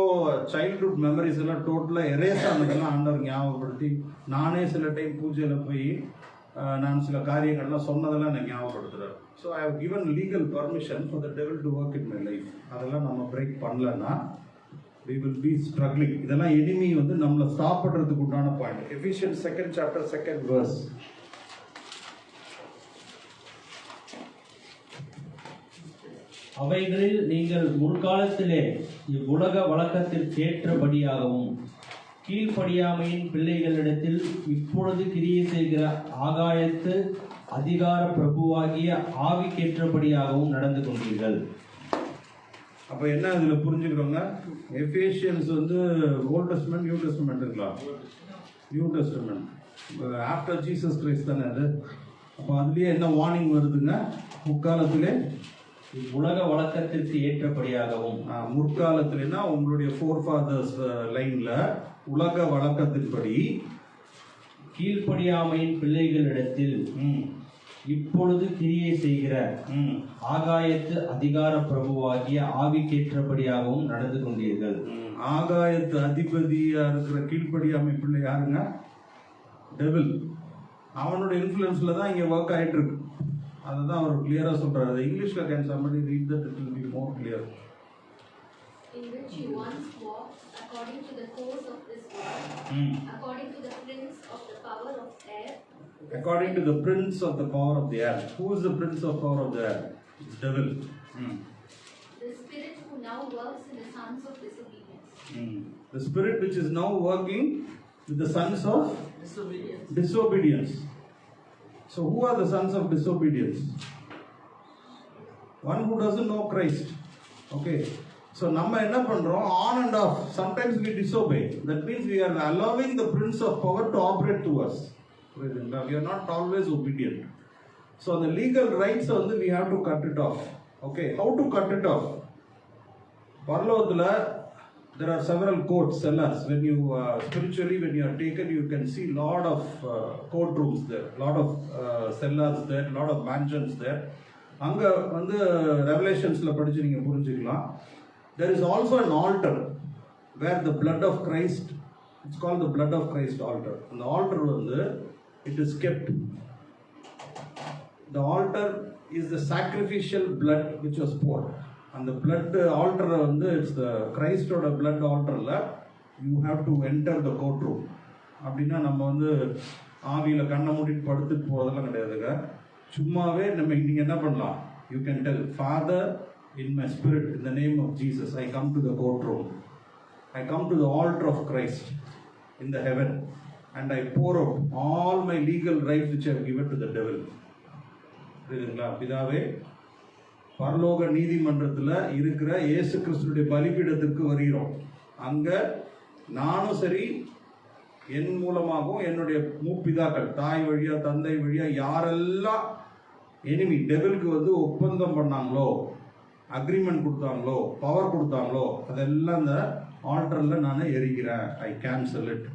சைல்ட்ஹுட் மெமரிஸ் எல்லாம் டோட்டலாக எரேஸ் ஆனதெல்லாம் ஆண்டவர் ஞாபகப்படுத்தி, நானே சில டைம் பூஜையில் போய் நான் சில காரியங்கள்லாம் சொன்னதெல்லாம் எனக்கு ஞாபகப்படுத்துகிறார். So I have given legal permission for the devil to work in my life. அதெல்லாம் நம்ம பிரேக் பண்ணலன்னா we will be struggling. இதெல்லாம் எனிமி வந்து நம்மளை ஸ்டாப் பண்ணுறதுக்கு உண்டான point. Ephesians 2nd chapter 2nd verse. அவைகளில் நீங்கள் முற்காலத்திலே இவ்வுலக வழக்கத்திற்கு ஏற்றபடியாகவும் கீழ்ப்படியாமையின் பிள்ளைகளிடத்தில் இப்பொழுது கிரியை செய்கிற ஆகாயத்து அதிகார பிரபுவாகிய ஆவிக்கேற்றபடியாகவும் நடந்து கொண்டீர்கள். அப்போ என்ன இதில் புரிஞ்சுக்கிறோங்க? எஃபேஷியன்ஸ் வந்து ஓல்ட் டெஸ்டமெண்ட், நியூ டெஸ்டமெண்ட் இருக்கலாம். New testament after Jesus Christ தானே அது. அப்போ அதுலேயே என்ன வார்னிங் வருதுங்க? முற்காலத்திலே உலக வழக்கத்திற்கு ஏற்றபடியாகவும். முற்காலத்திலேனா உங்களுடைய ஃபோர் ஃபாதர்ஸ் லைனில் உலக வழக்கத்தின்படி கீழ்ப்படியாமையின் பிள்ளைகளிடத்தில் இப்பொழுது கிரியை செய்கிற ஆகாயத்து அதிகார பிரபுவாகிய ஆவிக்கேற்றபடியாகவும் நடந்து கொண்டீர்கள். ஆகாயத்து அதிபதியா இருக்கிற கீழ்ப்படியாமை பிள்ளை யாருங்க? டெவில். அவனுடைய இன்ஃப்ளூயன்ஸ்ல தான் இங்கே ஒர்க் ஆகிட்டு இருக்கு. அதுதான் அவர் கிளியரா சொல்றாரு. இங்கிலீஷ்ல can somebody read that, it will be more clear. In which you once walked according to the course of this world, according to the prince of the power of air. According to the prince of the power of the air. Who is the prince of power of the air? It's devil. The spirit who now works in the sons of disobedience. The spirit which is now working with the sons of disobedience. So who are the sons of disobedience? One who doesn't know Christ. Okay. So நம்ம என்ன பண்றோம்? On and off. Sometimes we disobey. That means we are allowing the prince of power to operate to us. We are not always obedient. So the legal rights வந்து we have to cut it off. Okay. How to cut it off? பரலோகத்துல there are several court cellars. When you spiritually, when you are taken, you can see lot of courtrooms there, lot of cellars there, lot of mansions there. அங்க வந்து ரெவலேஷன்ஸ்ல படிச்சு நீங்க புரிஞ்சுக்கலாம். There is also an altar where the blood of Christ, it's called the blood of Christ altar. And the altar வந்து it is kept. The altar is the sacrificial blood which was poured. அந்த blood altar வந்து it's the Christோட blood altarல you have to enter the courtroom. அப்படின்னா நம்ம வந்து ஆவியில கண்ணை மூடிட்டு படுத்துட்டு போறதெல்லாம் கிடையாதுங்க. சும்மாவே நீங்க என்ன பண்ணலாம்? You can tell, Father, in my spirit, in the name of Jesus, I come to the courtroom. I come to the altar of Christ. in the heaven and I pour out all my legal rights which I have given to the devil. புரியுதுங்களா? பிதாவே, பரலோக நீதிமன்றத்தில் இருக்கிற இயேசு கிறிஸ்துடைய பலிபீடத்திற்கு வருகிறோம். அங்கே நானும் சரி, என் மூலமாகவும் என்னுடைய மூப்பிதாக்கள், தாய் வழியா தந்தை வழியா யாரெல்லாம் எனிமி டெவிலுக்கு வந்து ஒப்பந்தம் பண்ணாங்களோ, அக்ரிமெண்ட் கொடுத்தாங்களோ, பவர் கொடுத்தாங்களோ, அதெல்லாம் அந்த ஆல்டரில் நான் எரிக்கிறேன். ஐ கேன்சல் இட்.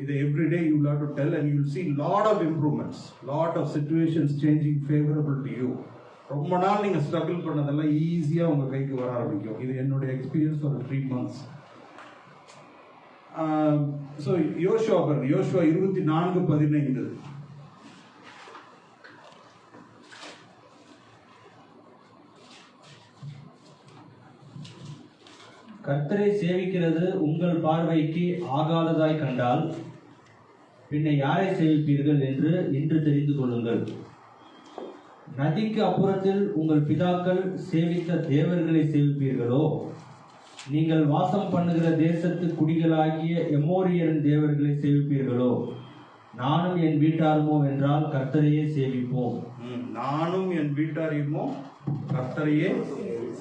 இதை everyday you will have to tell and you will see lot of improvements, lot of situations changing favorable to you. ரொம்ப நாள் நீங்கள் ஸ்ட்ரகிள் பண்ணதெல்லாம் ஈஸியாக உங்கள் கைக்கு வர ஆரம்பிக்கும். இது என்னுடைய எக்ஸ்பீரியன்ஸ் ஒரு 3 months. ஸோ யோசுவா 24:15. கர்த்தரை சேவிக்கிறது உங்கள் பார்வைக்கு ஆகாததாய் கண்டால் பின்ன யாரை சேவிப்பீர்கள் என்று இன்று தெரிந்து கொள்ளுங்கள். நதிக்கு அப்புறத்தில் உங்கள் பிதாக்கள் சேவித்த தேவர்களை சேவிப்பீர்களோ? நீங்கள் வாசம் பண்ணுகிற தேசத்து குடிகளாகிய எமோரியரின் தேவர்களை சேவிப்பீர்களோ? நானும் என் வீட்டாருமோ என்றால் கர்த்தரையே சேவிப்போம். நானும் என் வீட்டாரையுமோ கர்த்தரையே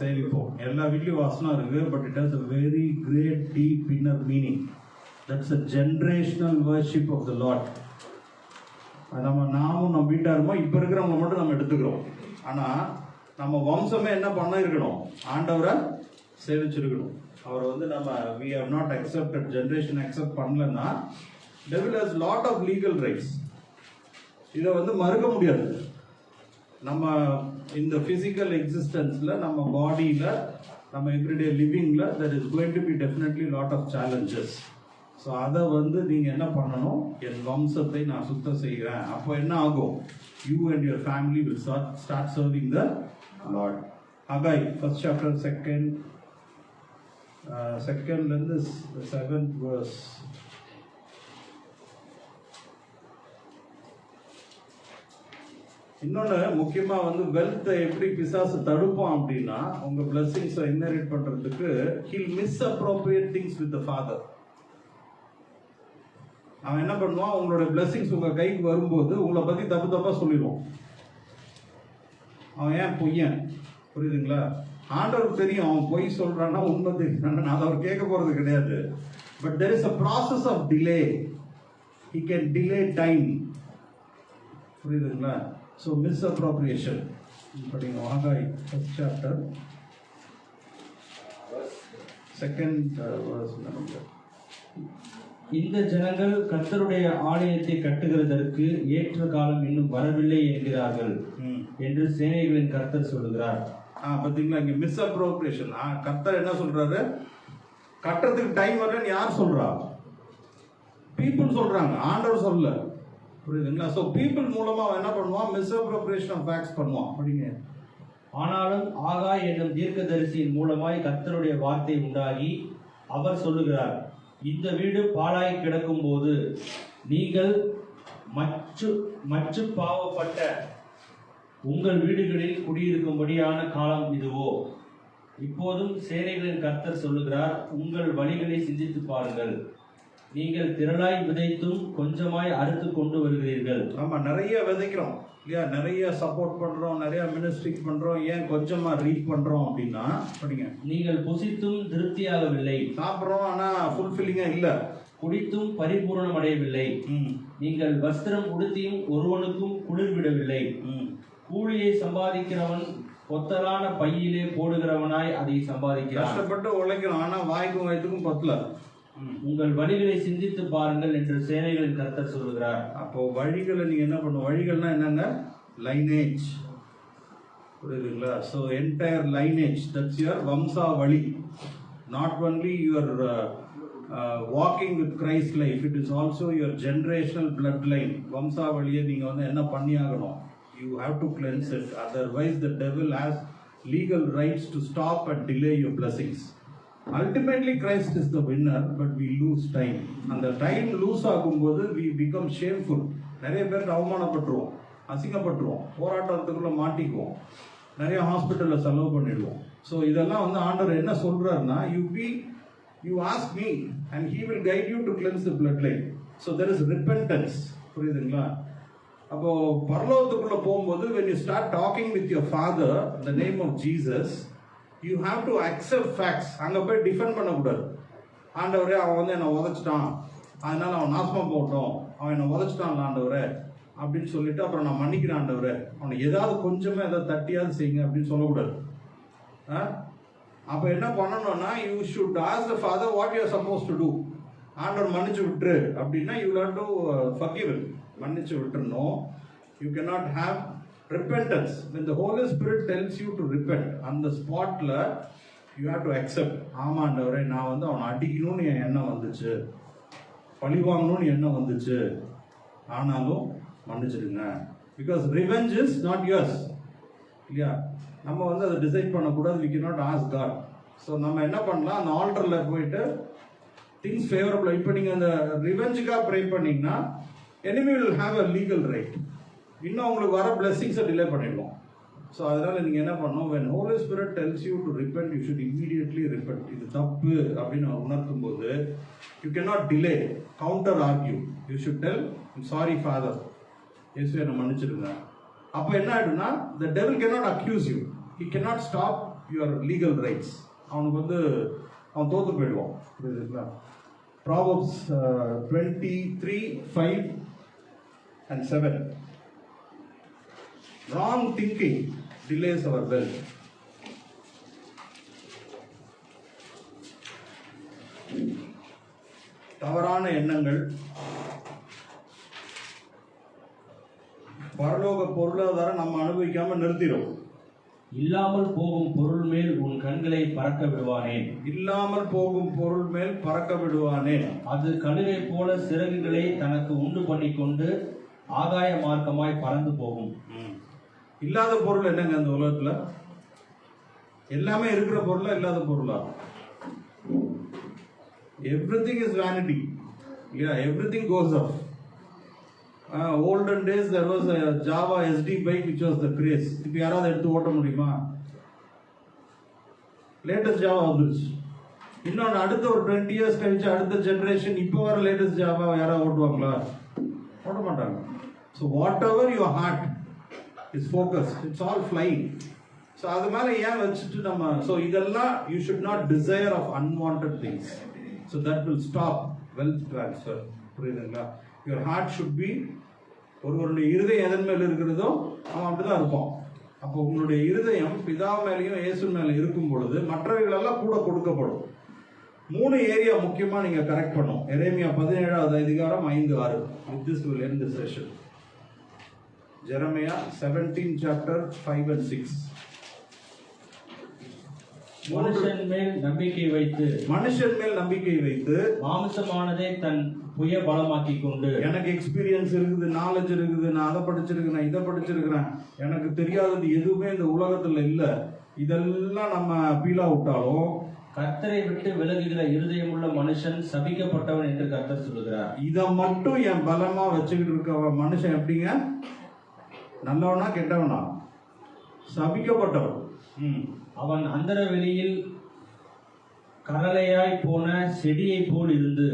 சேவிப்போம். எல்லா வீட்லையும் வசனம் இருக்கு, but it has a very great deep inner meaning. That's a generational worship of the Lord. நாமும் நம்ம வீட்டாருமோ இப்போ இருக்கிறவங்க மட்டும் நம்ம எடுத்துக்கிறோம். ஆனால் நம்ம வம்சமே என்ன பண்ண இருக்கணும்? ஆண்டவரை சேவிச்சிருக்கணும். அவர் வந்து நம்ம we have not accepted, generation accept பண்ணலன்னா devil has lot of legal rights. இதை வந்து மறுக்க முடியாது. நம்ம இந்த ஃபிசிக்கல் எக்ஸிஸ்டன்ஸில், நம்ம பாடியில், நம்ம எவ்ரிடே லிவிங்கில் there is going to be definitely lot of challenges. So அதை வந்து நீங்கள் என்ன பண்ணணும்? என் வம்சத்தை நான் சுத்தம் செய்கிறேன். அப்போ என்ன ஆகும்? You and your family will start serving the Lord. Haggai 1st chapter 2nd-லேருந்து 7th verse. இன்னொன்று முக்கியமாக வந்து வெல்த்தை எப்படி பிசாசு தடுப்பான் அப்படின்னா, உங்கள் பிளெஸிங்ஸை இன்ஹெரிட் பண்ணுறதுக்கு he'll misappropriate things with the father. அவன் என்ன பண்ணுவான்? உங்களோட பிளெஸிங்ஸ் உங்கள் கைக்கு வரும்போது உங்களை பற்றி தப்பாக சொல்லிடுவான். அவன் ஏன் பொய்யன்? புரியுதுங்களா? ஆண்டவருக்கு தெரியும் அவன் பொய் சொல்கிறான்னா உண்மை தெரியும். நான் அதை அவர் கேட்க போகிறது கிடையாது. But there is a process of delay. He can delay time. புரியுதுங்களா? So misappropriation. படிங்க Haggai 1st chapter 2nd verse. இந்த ஜனங்கள் கர்த்தருடைய ஆலயத்தை கட்டுகிறதற்கு ஏற்ற காலம் இன்னும் வரவில்லை என்கிறார்கள் என்று சேனைகளின் கர்த்தர் சொல்லுகிறார். பார்த்தீங்களா? இங்கே மிஸ்அப்ரோப்ரியேஷன். கர்த்தர் என்ன சொல்றாரு? கட்டுறதுக்கு டைம் வரலன்னு யார் சொல்றா? பீப்புள் சொல்றாங்க, ஆண்டவர் சொல்ல. புரியுதுங்களா? ஸோ பீப்புள் மூலமா அவன் என்ன பண்ணுவான்? மிஸ்அப்ரோப்ரியேஷன் ஆஃப் ஃபேக்ட்ஸ் பண்ணுவான். அப்படிங்க. ஆனாலும் ஆகாய் என்னும் தீர்க்கதரிசியின் மூலமாய் கர்த்தருடைய வார்த்தை உண்டாகி அவர் சொல்லுகிறார், இந்த வீடு பாழாய் கிடக்கும் போது நீங்கள் மற்ற பாவப்பட்ட உங்கள் வீடுகளில் குடியிருக்கும்படியான காலம் இதுவோ? இப்போதும் சேனைகளின் கர்த்தர் சொல்லுகிறார், உங்கள் வழிகளை சிந்தித்து பாருங்கள். நீங்கள் திரளாய் விதைத்தும் கொஞ்சமாய் அறுத்து கொண்டு வருகிறீர்கள். ஆமாம், நிறைய விதைக்கிறோம் இல்லையா? நிறைய சப்போர்ட் பண்ணுறோம், நிறைய மினிஸ்ட்ரி பண்ணுறோம். ஏன் கொஞ்சமாக ரீட் பண்ணுறோம் அப்படின்னா, படிங்க, நீங்கள் புசித்தும் திருப்தியாகவில்லை, சாப்பிட்றோம் ஆனால் ஃபுல்ஃபில்லிங்காக இல்லை, குடித்தும் பரிபூரணம் அடையவில்லை, நீங்கள் வஸ்திரம் உடுத்தியும் ஒருவனுக்கும் குளிர்விடவில்லை. கூலியை சம்பாதிக்கிறவன் பொத்தலான பையிலே போடுகிறவனாய் அதை சம்பாதிக்கிறான். கஷ்டப்பட்டு உழைக்கிறோம், ஆனால் வாய்க்கும் வயிற்றுக்கும் பத்தல. உங்கள் வழிகளை சிந்தித்து பாருங்கள் என்று சேனைகளின் கர்த்தர் சொல்லுகிறார். அப்போ வழிகளை நீங்க என்ன பண்ணும்? வழிகள்னா என்னங்க? லைனேஜ். புரியுதுங்களா? So entire lineage, that's your வம்சா வழி. Not only your walking with Christ life, it is also your generational blood line. வம்சா வழியை நீங்க வந்து என்ன பண்ணியாகணும்? You have to cleanse it. Otherwise the devil has legal rights to stop and delay your blessings. Ultimately Christ is the winner, but we lose time. அந்த time loose ஆகும்போது we become shameful. நிறைய பேர் அவமானப்பட்டுருவோம், அசிங்கப்பட்டுருவோம், போராட்டத்துக்குள்ள மாட்டிக்குவோம், நிறைய ஹாஸ்பிட்டலில் செலவு பண்ணிடுவோம். So இதெல்லாம் வந்து ஆண்டவர் என்ன சொல்றாருன்னா, you be you ask me and he will guide you to cleanse the bloodline. So there is repentance. புரியுதுங்களா? அப்போ பரலோகத்துக்குள்ள போகும்போது when you start talking with your father in the name of Jesus, you have to accept facts. அங்க போய் defend பண்ணக்கூடாது. ஆண்டவரே அவன் வந்து என்னை உதைச்சிட்டான், அதனால அவன் நாசமா போட்டோம், அவன் என்னை உதைச்சிட்டான்ல ஆண்டவரே அப்படின்னு சொல்லிட்டு அப்புறம் நான் மன்னிக்கிறேன் ஆண்டவரே, அவனை ஏதாவது கொஞ்சமே ஏதாவது தட்டியாவது செய்யுங்க அப்படின்னு சொல்லக்கூடாது. அப்போ என்ன பண்ணணும்னா, you should ask the father what you are supposed to do. ஆண்டவர் மன்னிச்சு விட்டுரு அப்படின்னா யூ ஹேவ் டு ஃபர்கிவ், மன்னிச்சு விட்டுறணும். You cannot have repentance. When the Holy Spirit tells you to repent, அந்த ஸ்பாட்ல you have to accept. ஆமா ஆண்டவரே, நான் வந்து அவனை அடிக்கணும்னு என் எண்ணம் வந்துச்சு, பழி வாங்கணும்னு எண்ணம் வந்துச்சு, ஆனாலும் மன்னிச்சிடுங்க. Because revenge is not yours இல்லையா? நம்ம வந்து அதை டிசைட் பண்ணக்கூடாது. we cannot ask God. So நம்ம என்ன பண்ணலாம், அந்த ஆல்டரில் போயிட்டு திங்ஸ் ஃபேவரபிள். இப்போ நீங்கள் அந்த ரிவெஞ்சுக்காக ப்ரே பண்ணிங்கன்னா enemy will have a legal right. இன்னும் உங்களுக்கு வர பிளெஸிங்ஸை டிலே பண்ணிடுவோம். ஸோ அதனால நீங்கள் என்ன பண்ணணும், when Holy Spirit tells you to repent, you should immediately repent. இது தப்பு அப்படின்னு உணர்த்தும் போது you cannot delay, counter argue. You should tell, I'm sorry father, இயேசு என்னை மன்னிச்சிடுங்க. அப்போ என்ன ஆயிடும்னா, the devil cannot accuse you. He cannot stop your legal rights. அவனுக்கு வந்து அவன் தோத்து போயிடுவான். புரியுதுங்களா? Proverbs 23:5 and 7. Wrong thinking delays our wealth. தவறான எண்ணங்கள் பரலோக பொருளாதாரம் நம்ம அனுபவிக்காம நிறுத்திடும். இல்லாமல் போகும் பொருள் மேல் உன் கண்களை பறக்க விடுவானேன். இல்லாமல் போகும் பொருள் மேல் பறக்க விடுவானேன். அது கழுகை போல சிறகுகளை தனக்கு உண்டு பண்ணிக்கொண்டு ஆகாய மார்க்கமாய் பறந்து போகும். இல்லாத பொருள் என்னங்க அந்த உலகத்துல? எல்லாமே இருக்கிற பொருளா இல்லாத பொருளா? Everything is vanity. Yeah, everything goes off. Olden days there was a Java SD bike which was the craze. இப்போ யாராவது எடுத்து ஓட்ட முடியுமா? லேட்டஸ்ட் ஜாவா வந்துருச்சு. இன்னொன்று அடுத்த ஒரு 20 years கழிச்சு அடுத்த ஜென்ரேஷன் இப்போ வர லேட்டஸ்ட் ஜாவா யாராவது ஓட்டுவாங்களா? ஓட்ட மாட்டாங்க. So whatever your heart is focus, it's all flying. So அது மேலே ஏன் வச்சுட்டு நம்ம, ஸோ இதெல்லாம் you should not desire of unwanted things. So that will stop wealth transfer. புரியுதுங்களா? யுவர் ஹார்ட் ஷுட் பி, ஒருவருடைய இருதயம் எதன் மேல் இருக்கிறதோ அவன் அப்படிதான் இருப்பான். அப்போ உங்களுடைய இருதயம் பிதா மேலேயும் இயேசு மேலே இருக்கும் பொழுது மற்றவைகளெல்லாம் கூட கொடுக்கப்படும். 3 ஏரியா முக்கியமாக நீங்கள் கரெக்ட் பண்ணும். எரேமியா 17வது அதிகாரம் 5-6. With this will end the session. Jeremiah 17 chapter 5 and 6. மனுஷன் மேல் நம்பிக்கை வைத்து மாம்சமானதை தன் புய பலமாக்கி கொண்டு, எனக்கு எக்ஸ்பீரியன்ஸ் இருக்குது, நாலேஜ் இருக்குது, நான் அதை படிச்சிருக்கிறேன், இதை படிச்சிருக்கிறேன், எனக்கு தெரியாதது எதுவுமே இந்த உலகத்துல இல்லை, இதெல்லாம் நம்ம பீலா விட்டாலும் கர்த்தரை விட்டு விலகுகிற இருதயமுள்ள மனுஷன் சபிக்கப்பட்டவன் என்று கர்த்தர் சொல்லுகிறார். இதை மட்டும் என் பலமா வச்சுக்கிட்டு இருக்க மனுஷன் எப்படிங்க? நல்லவனா கெட்டவனா? சபிக்கப்பட்டவன். அவன் அந்தர வெளியில் கரலையாய் போன செடியை போல் இருந்து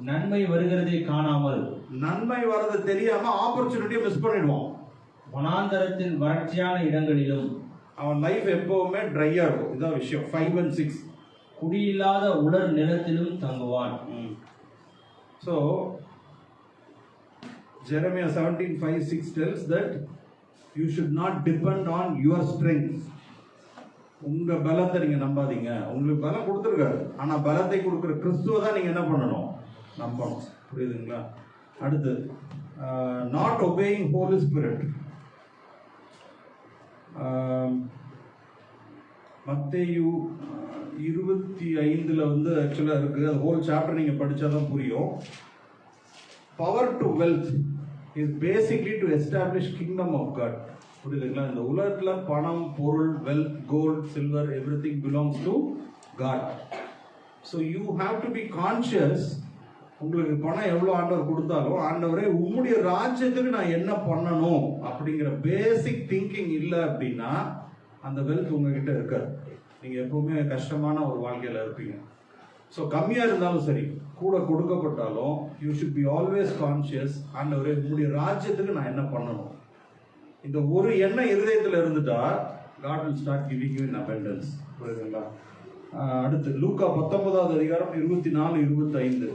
நன்மை வருகிறதை காணாமல், நன்மை வர்றது தெரியாம ஆப்பர்ச்சுனிட்டியை மிஸ் பண்ணிடுவான். வனாந்தரத்தின் வறட்சியான இடங்களிலும் அவன் லைஃப் எப்பவுமே ட்ரையா இருக்கும். இதான் விஷயம். 5 and 6. குடியில்லாத உலர் நிலத்திலும் தங்குவான். So Jeremiah 17:5-6 tells that you should not depend on your strength. உங்க பலத்தை நீங்க நம்பாதீங்க. உங்களுக்கு பலம் கொடுத்துருக்காரு, ஆனா பலத்தை கொடுக்குற கிறிஸ்துவ தான் நீங்க என்ன பண்ணணும்? நம்பணும். புரியுதுங்களா? அடுத்து நாட் ஒபேயிங் ஹோலி ஸ்பிரிட். மத்தேயு 25 வந்து ஆக்சுவலாக இருக்கு. அது ஹோல் சாப்டர் நீங்கள் படித்தா தான் புரியும். Power to wealth is basically to establish kingdom of God. புரியுதுங்களா? இந்த உலகத்தில் பணம், பொருள், wealth, gold, silver, everything belongs to God. So you have to be conscious. உங்களுக்கு பணம் எவ்வளோ ஆண்டவர் கொடுத்தாலும், ஆண்டவரே உம்முடைய ராஜ்யத்துக்கு நான் என்ன பண்ணணும் அப்படிங்கிற பேசிக் திங்கிங் இல்லை அப்படின்னா அந்த வெல்த் உங்ககிட்ட இருக்காது. நீங்கள் எப்பவுமே கஷ்டமான ஒரு வாழ்க்கையில் இருப்பீங்க. ஸோ கம்மியாக இருந்தாலும் சரி, கூட கொடுக்கப்பட்டாலும் you should be always conscious, ஆண்டவரே உங்களுடைய ராஜ்யத்துக்கு நான் என்ன பண்ணணும். இந்த ஒரு எண்ணம் இருதயத்தில் இருந்துட்டா God will start giving you in abundance. புரியுதுங்களா? அடுத்து லூக்கா 19வது அதிகாரம் 24-25.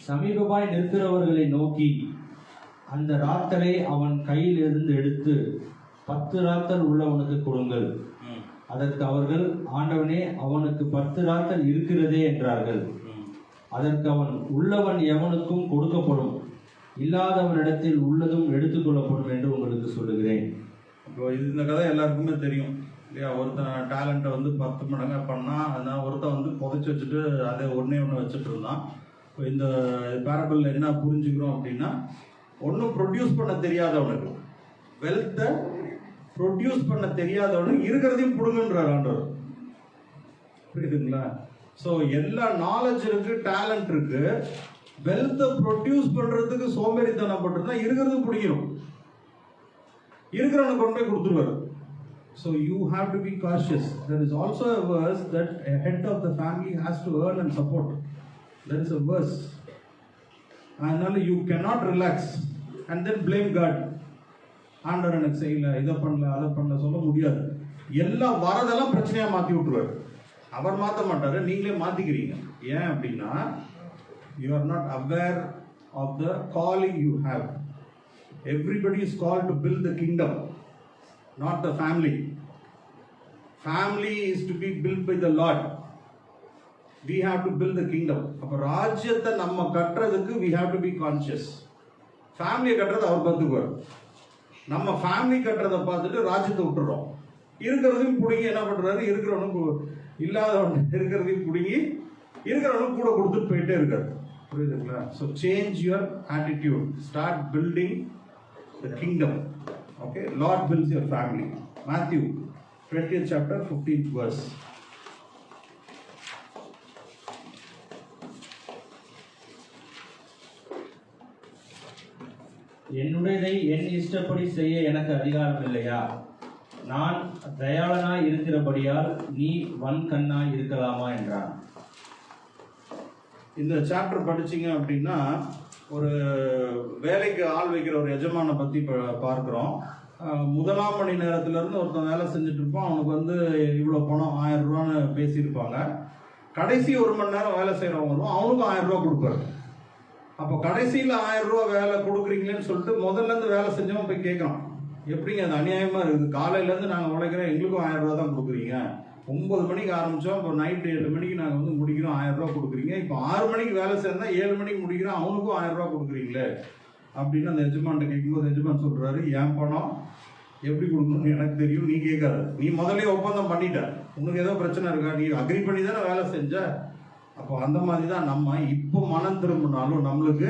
சமீபமாய் நிற்கிறவர்களை நோக்கி, அந்த ராத்தலை அவன் கையில் இருந்து எடுத்து 10 ராத்தல் உள்ளவனுக்கு கொடுங்கள். அதற்கு அவர்கள், ஆண்டவனே, அவனுக்கு 10 ராத்தல் இருக்கிறதே என்றார்கள். அதற்கு அவன், உள்ளவன் எவனுக்கும் கொடுக்கப்படும், இல்லாதவனிடத்தில் உள்ளதும் எடுத்துக்கொள்ளப்படும் என்று உங்களுக்கு சொல்லுகிறேன். இப்போ இந்த கதை எல்லாருக்குமே தெரியும் இல்லையா? ஒருத்தன் டேலண்ட்டை வந்து 10 மடங்காக பண்ணால், அதனால் ஒருத்தன் வந்து புதைச்சி வச்சுட்டு அதை ஒன்றே ஒன்று வச்சுட்டு இருந்தான். இப்போ இந்த பேரபிள் என்ன புரிஞ்சுக்கிறோம் அப்படின்னா, ஒன்றும் ப்ரொடியூஸ் பண்ண தெரியாதவனுக்கு, வெல்த்தை ப்ரொடியூஸ் பண்ண தெரியாதவனுக்கு இருக்கிறதையும் பிடுங்கன்றார் ஆண்டவர். புரியுதுங்களா? ஸோ எல்லா நாலேஜ் இருக்கு, டேலண்ட் இருக்கு, வெல்த்தை ப்ரொடியூஸ் பண்றதுக்கு சோம்பேறித்தனம் பட்டுதான் இருக்கிறது பிடிக்கணும். இருக்கிறவனுக்கு கொண்டு போய் கொடுத்துருவாரு. So you have to be cautious. There is also a verse that a head of the family has to earn and support. There is a verse. அதனால you cannot relax and then blame God. ஆண்டவர் எனக்கு செய்யல, இதை பண்ணல, அதை பண்ணல சொல்ல முடியாது. எல்லாம் வரதெல்லாம் பிரச்சனையாக மாற்றி விட்டுருவார். அவர் மாற்ற மாட்டார், நீங்களே மாற்றிக்கிறீங்க. ஏன் அப்படின்னா, you are not aware of the calling you have. Everybody is called to build the kingdom, not the family. Family is to be built by the Lord. We have to build the kingdom. அப்போ ராஜ்யத்தை நம்ம கட்டுறதுக்கு we have to be conscious. ஃபேமிலியை கட்டுறது அவர் பார்த்துக்குவார். நம்ம family கட்டுறதை பார்த்துட்டு ராஜ்யத்தை விட்டுறோம். இருக்கிறதையும் பிடிங்கி என்ன பண்ணுறாரு, இருக்கிறவனுக்கு இல்லாதவன் இருக்கிறதையும் பிடிங்கி இருக்கிறவனுக்கு கூட கொடுத்துட்டு போயிட்டே இருக்காரு. புரியுதுங்களா? So change your attitude, start building the kingdom. Okay, Lord builds your family. Matthew 20th chapter 15th verse. என்னுடையதை என் இஷ்டப்படி செய்ய எனக்கு அதிகாரம் இல்லையா? நான் தயாளனாய் இருக்கிறபடியால் நீ வன்கண்ணாய் இருக்கலாமா என்றான். இந்த சாப்டர் படிச்சீங்க அப்படின்னா, ஒரு வேலைக்கு ஆள் வைக்கிற ஒரு எஜமானை பற்றி பார்க்குறோம். முதலாம் மணி நேரத்துலேருந்து ஒருத்தன் வேலை செஞ்சுட்டு இருப்பான். அவனுக்கு வந்து இவ்வளோ பணம் 1000 ரூபான்னு பேசியிருப்பாங்க. கடைசி 1 மணி நேரம் வேலை செய்கிறவங்க வருவோம், அவனுக்கும் 1000 ரூபா கொடுப்பாரு. அப்போ கடைசியில் 1000 ரூபா வேலை கொடுக்குறீங்களேன்னு சொல்லிட்டு முதல்லேருந்து வேலை செஞ்சவன் போய் கேட்குறான், எப்படிங்க அது அநியாயமாக இருக்குது, காலையிலேருந்து நாங்கள் உழைக்கிறோம், எங்களுக்கும் 1000 ரூபா தான் கொடுக்குறீங்க. 9 மணிக்கு ஆரம்பித்தோம், இப்போ நைட்டு 7 மணிக்கு நாங்கள் வந்து முடிக்கிறோம், 1000 ரூபா கொடுக்குறீங்க. இப்போ 6 மணிக்கு வேலை சேர்ந்தா 7 மணிக்கு முடிக்கிறோம், அவனுக்கும் 1000 ரூபா கொடுக்குறீங்களே அப்படின்னு அந்த எஜமான்ட்ட கேட்கும்போது எஜமான் சொல்கிறாரு, என் பணம் எப்படி கொடுக்கணும்னு எனக்கு தெரியும், நீ கேட்காத. நீ முதலே ஒப்பந்தம் பண்ணிட்ட, உனக்கு ஏதோ பிரச்சனை இருக்கா, நீ அக்ரி பண்ணி தானே வேலை செஞ்ச. அப்போ அந்த மாதிரி தான் நம்ம இப்போ மனம் திரும்பினாலும் நம்மளுக்கு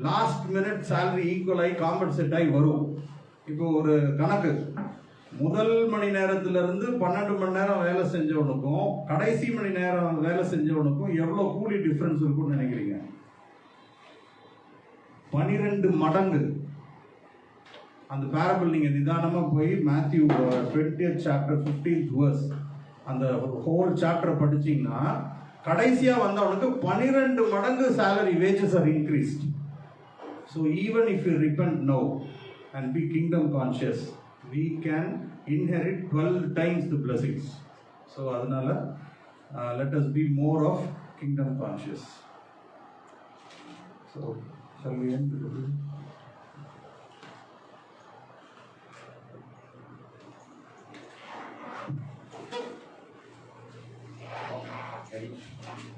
லாஸ்ட் மினிட் சேலரி ஈக்குவல் ஆகி காம்பன்சேட் ஆகி வரும். இப்போ ஒரு கணக்கு, முதல் மணி நேரத்திலிருந்து 12 மணி நேரம் வேலை செஞ்சவனுக்கும் கடைசி மணி நேரம் வேலை செஞ்சவனுக்கும் எவ்வளோ கூலி டிஃப்ரென்ஸ் இருக்கும்னு நினைக்கிறீங்க? 12 மடங்கு. அந்த பேரபிள் நீங்கள் நிதானமாக போய் Matthew 20th chapter 15th verse அந்த ஹோல் சாப்டர் படிச்சீங்கன்னா, கடைசியாக வந்தவனுக்கு 12 மடங்கு salary wages are increased. So even if you repent now and be kingdom conscious, we can inherit 12 times the blessings. So அதனால let us be more of kingdom conscious. So shall we end?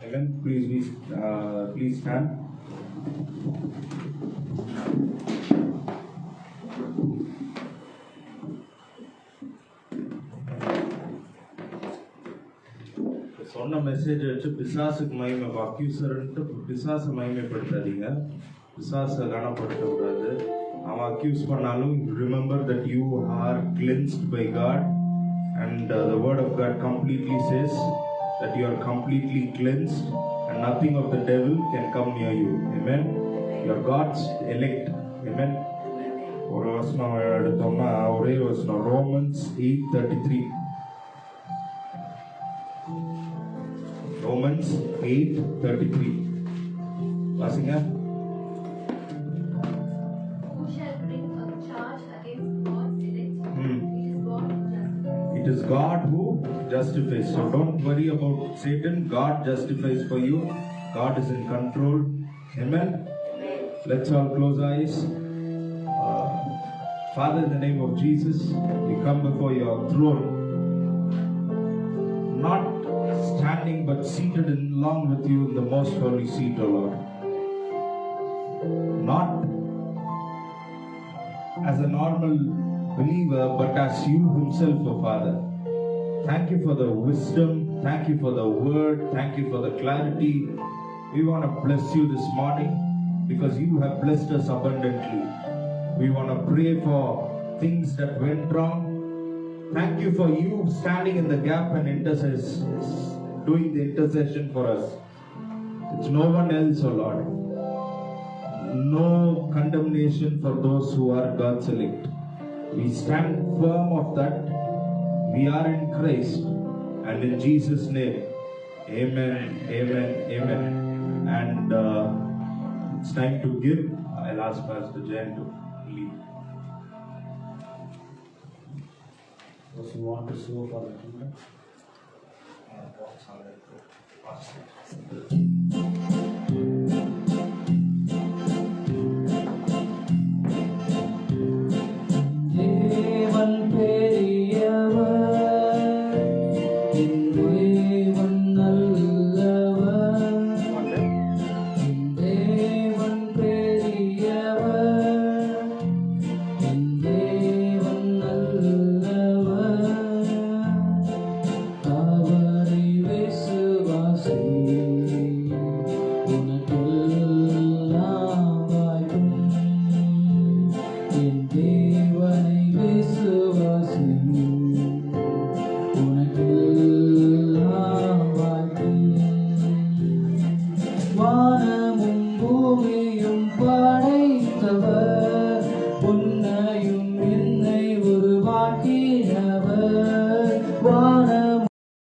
Again, please stand. சொன்ன message வச்சு பிசாசுக்கு மகிமை, அக்யூசர்ன்ட்டு பிசாசு மகிமைப்படுத்தாதீங்க, பிசாசை கனப்படுத்தக்கூடாது. அவன் accuse பண்ணாலும் remember that you are cleansed by God and the word of God completely says that you are completely cleansed and nothing of the devil can come near you. Amen. You are God's elect. Amen. ஒரு வசனம் எடுத்தோம்னா ஒரே வசனம் Romans 8:33. Romans 8:33 வாசிங்க. Who shall bring a charge against God's elect? It is God who justifies. It is God who justifies. So don't worry about Satan. God justifies for you. God is in control. Amen. Let's all close our eyes. Father, in the name of Jesus, we come before your throne, not standing but seated along with you in the most holy seat, O Lord. Not as a normal believer, but as you himself, O Father. Thank you for the wisdom. Thank you for the word. Thank you for the clarity. We want to bless you this morning because you have blessed us abundantly. We want to pray for things that went wrong. Thank you for you standing in the gap and doing the intercession for us. It's no one else, O Lord. No condemnation for those who are God's elect. We stand firm of that. We are in Christ, and in Jesus' name, amen, amen, amen. And it's time to give. I'll ask Pastor Jen to lead. Those who want to sow for the kingdom.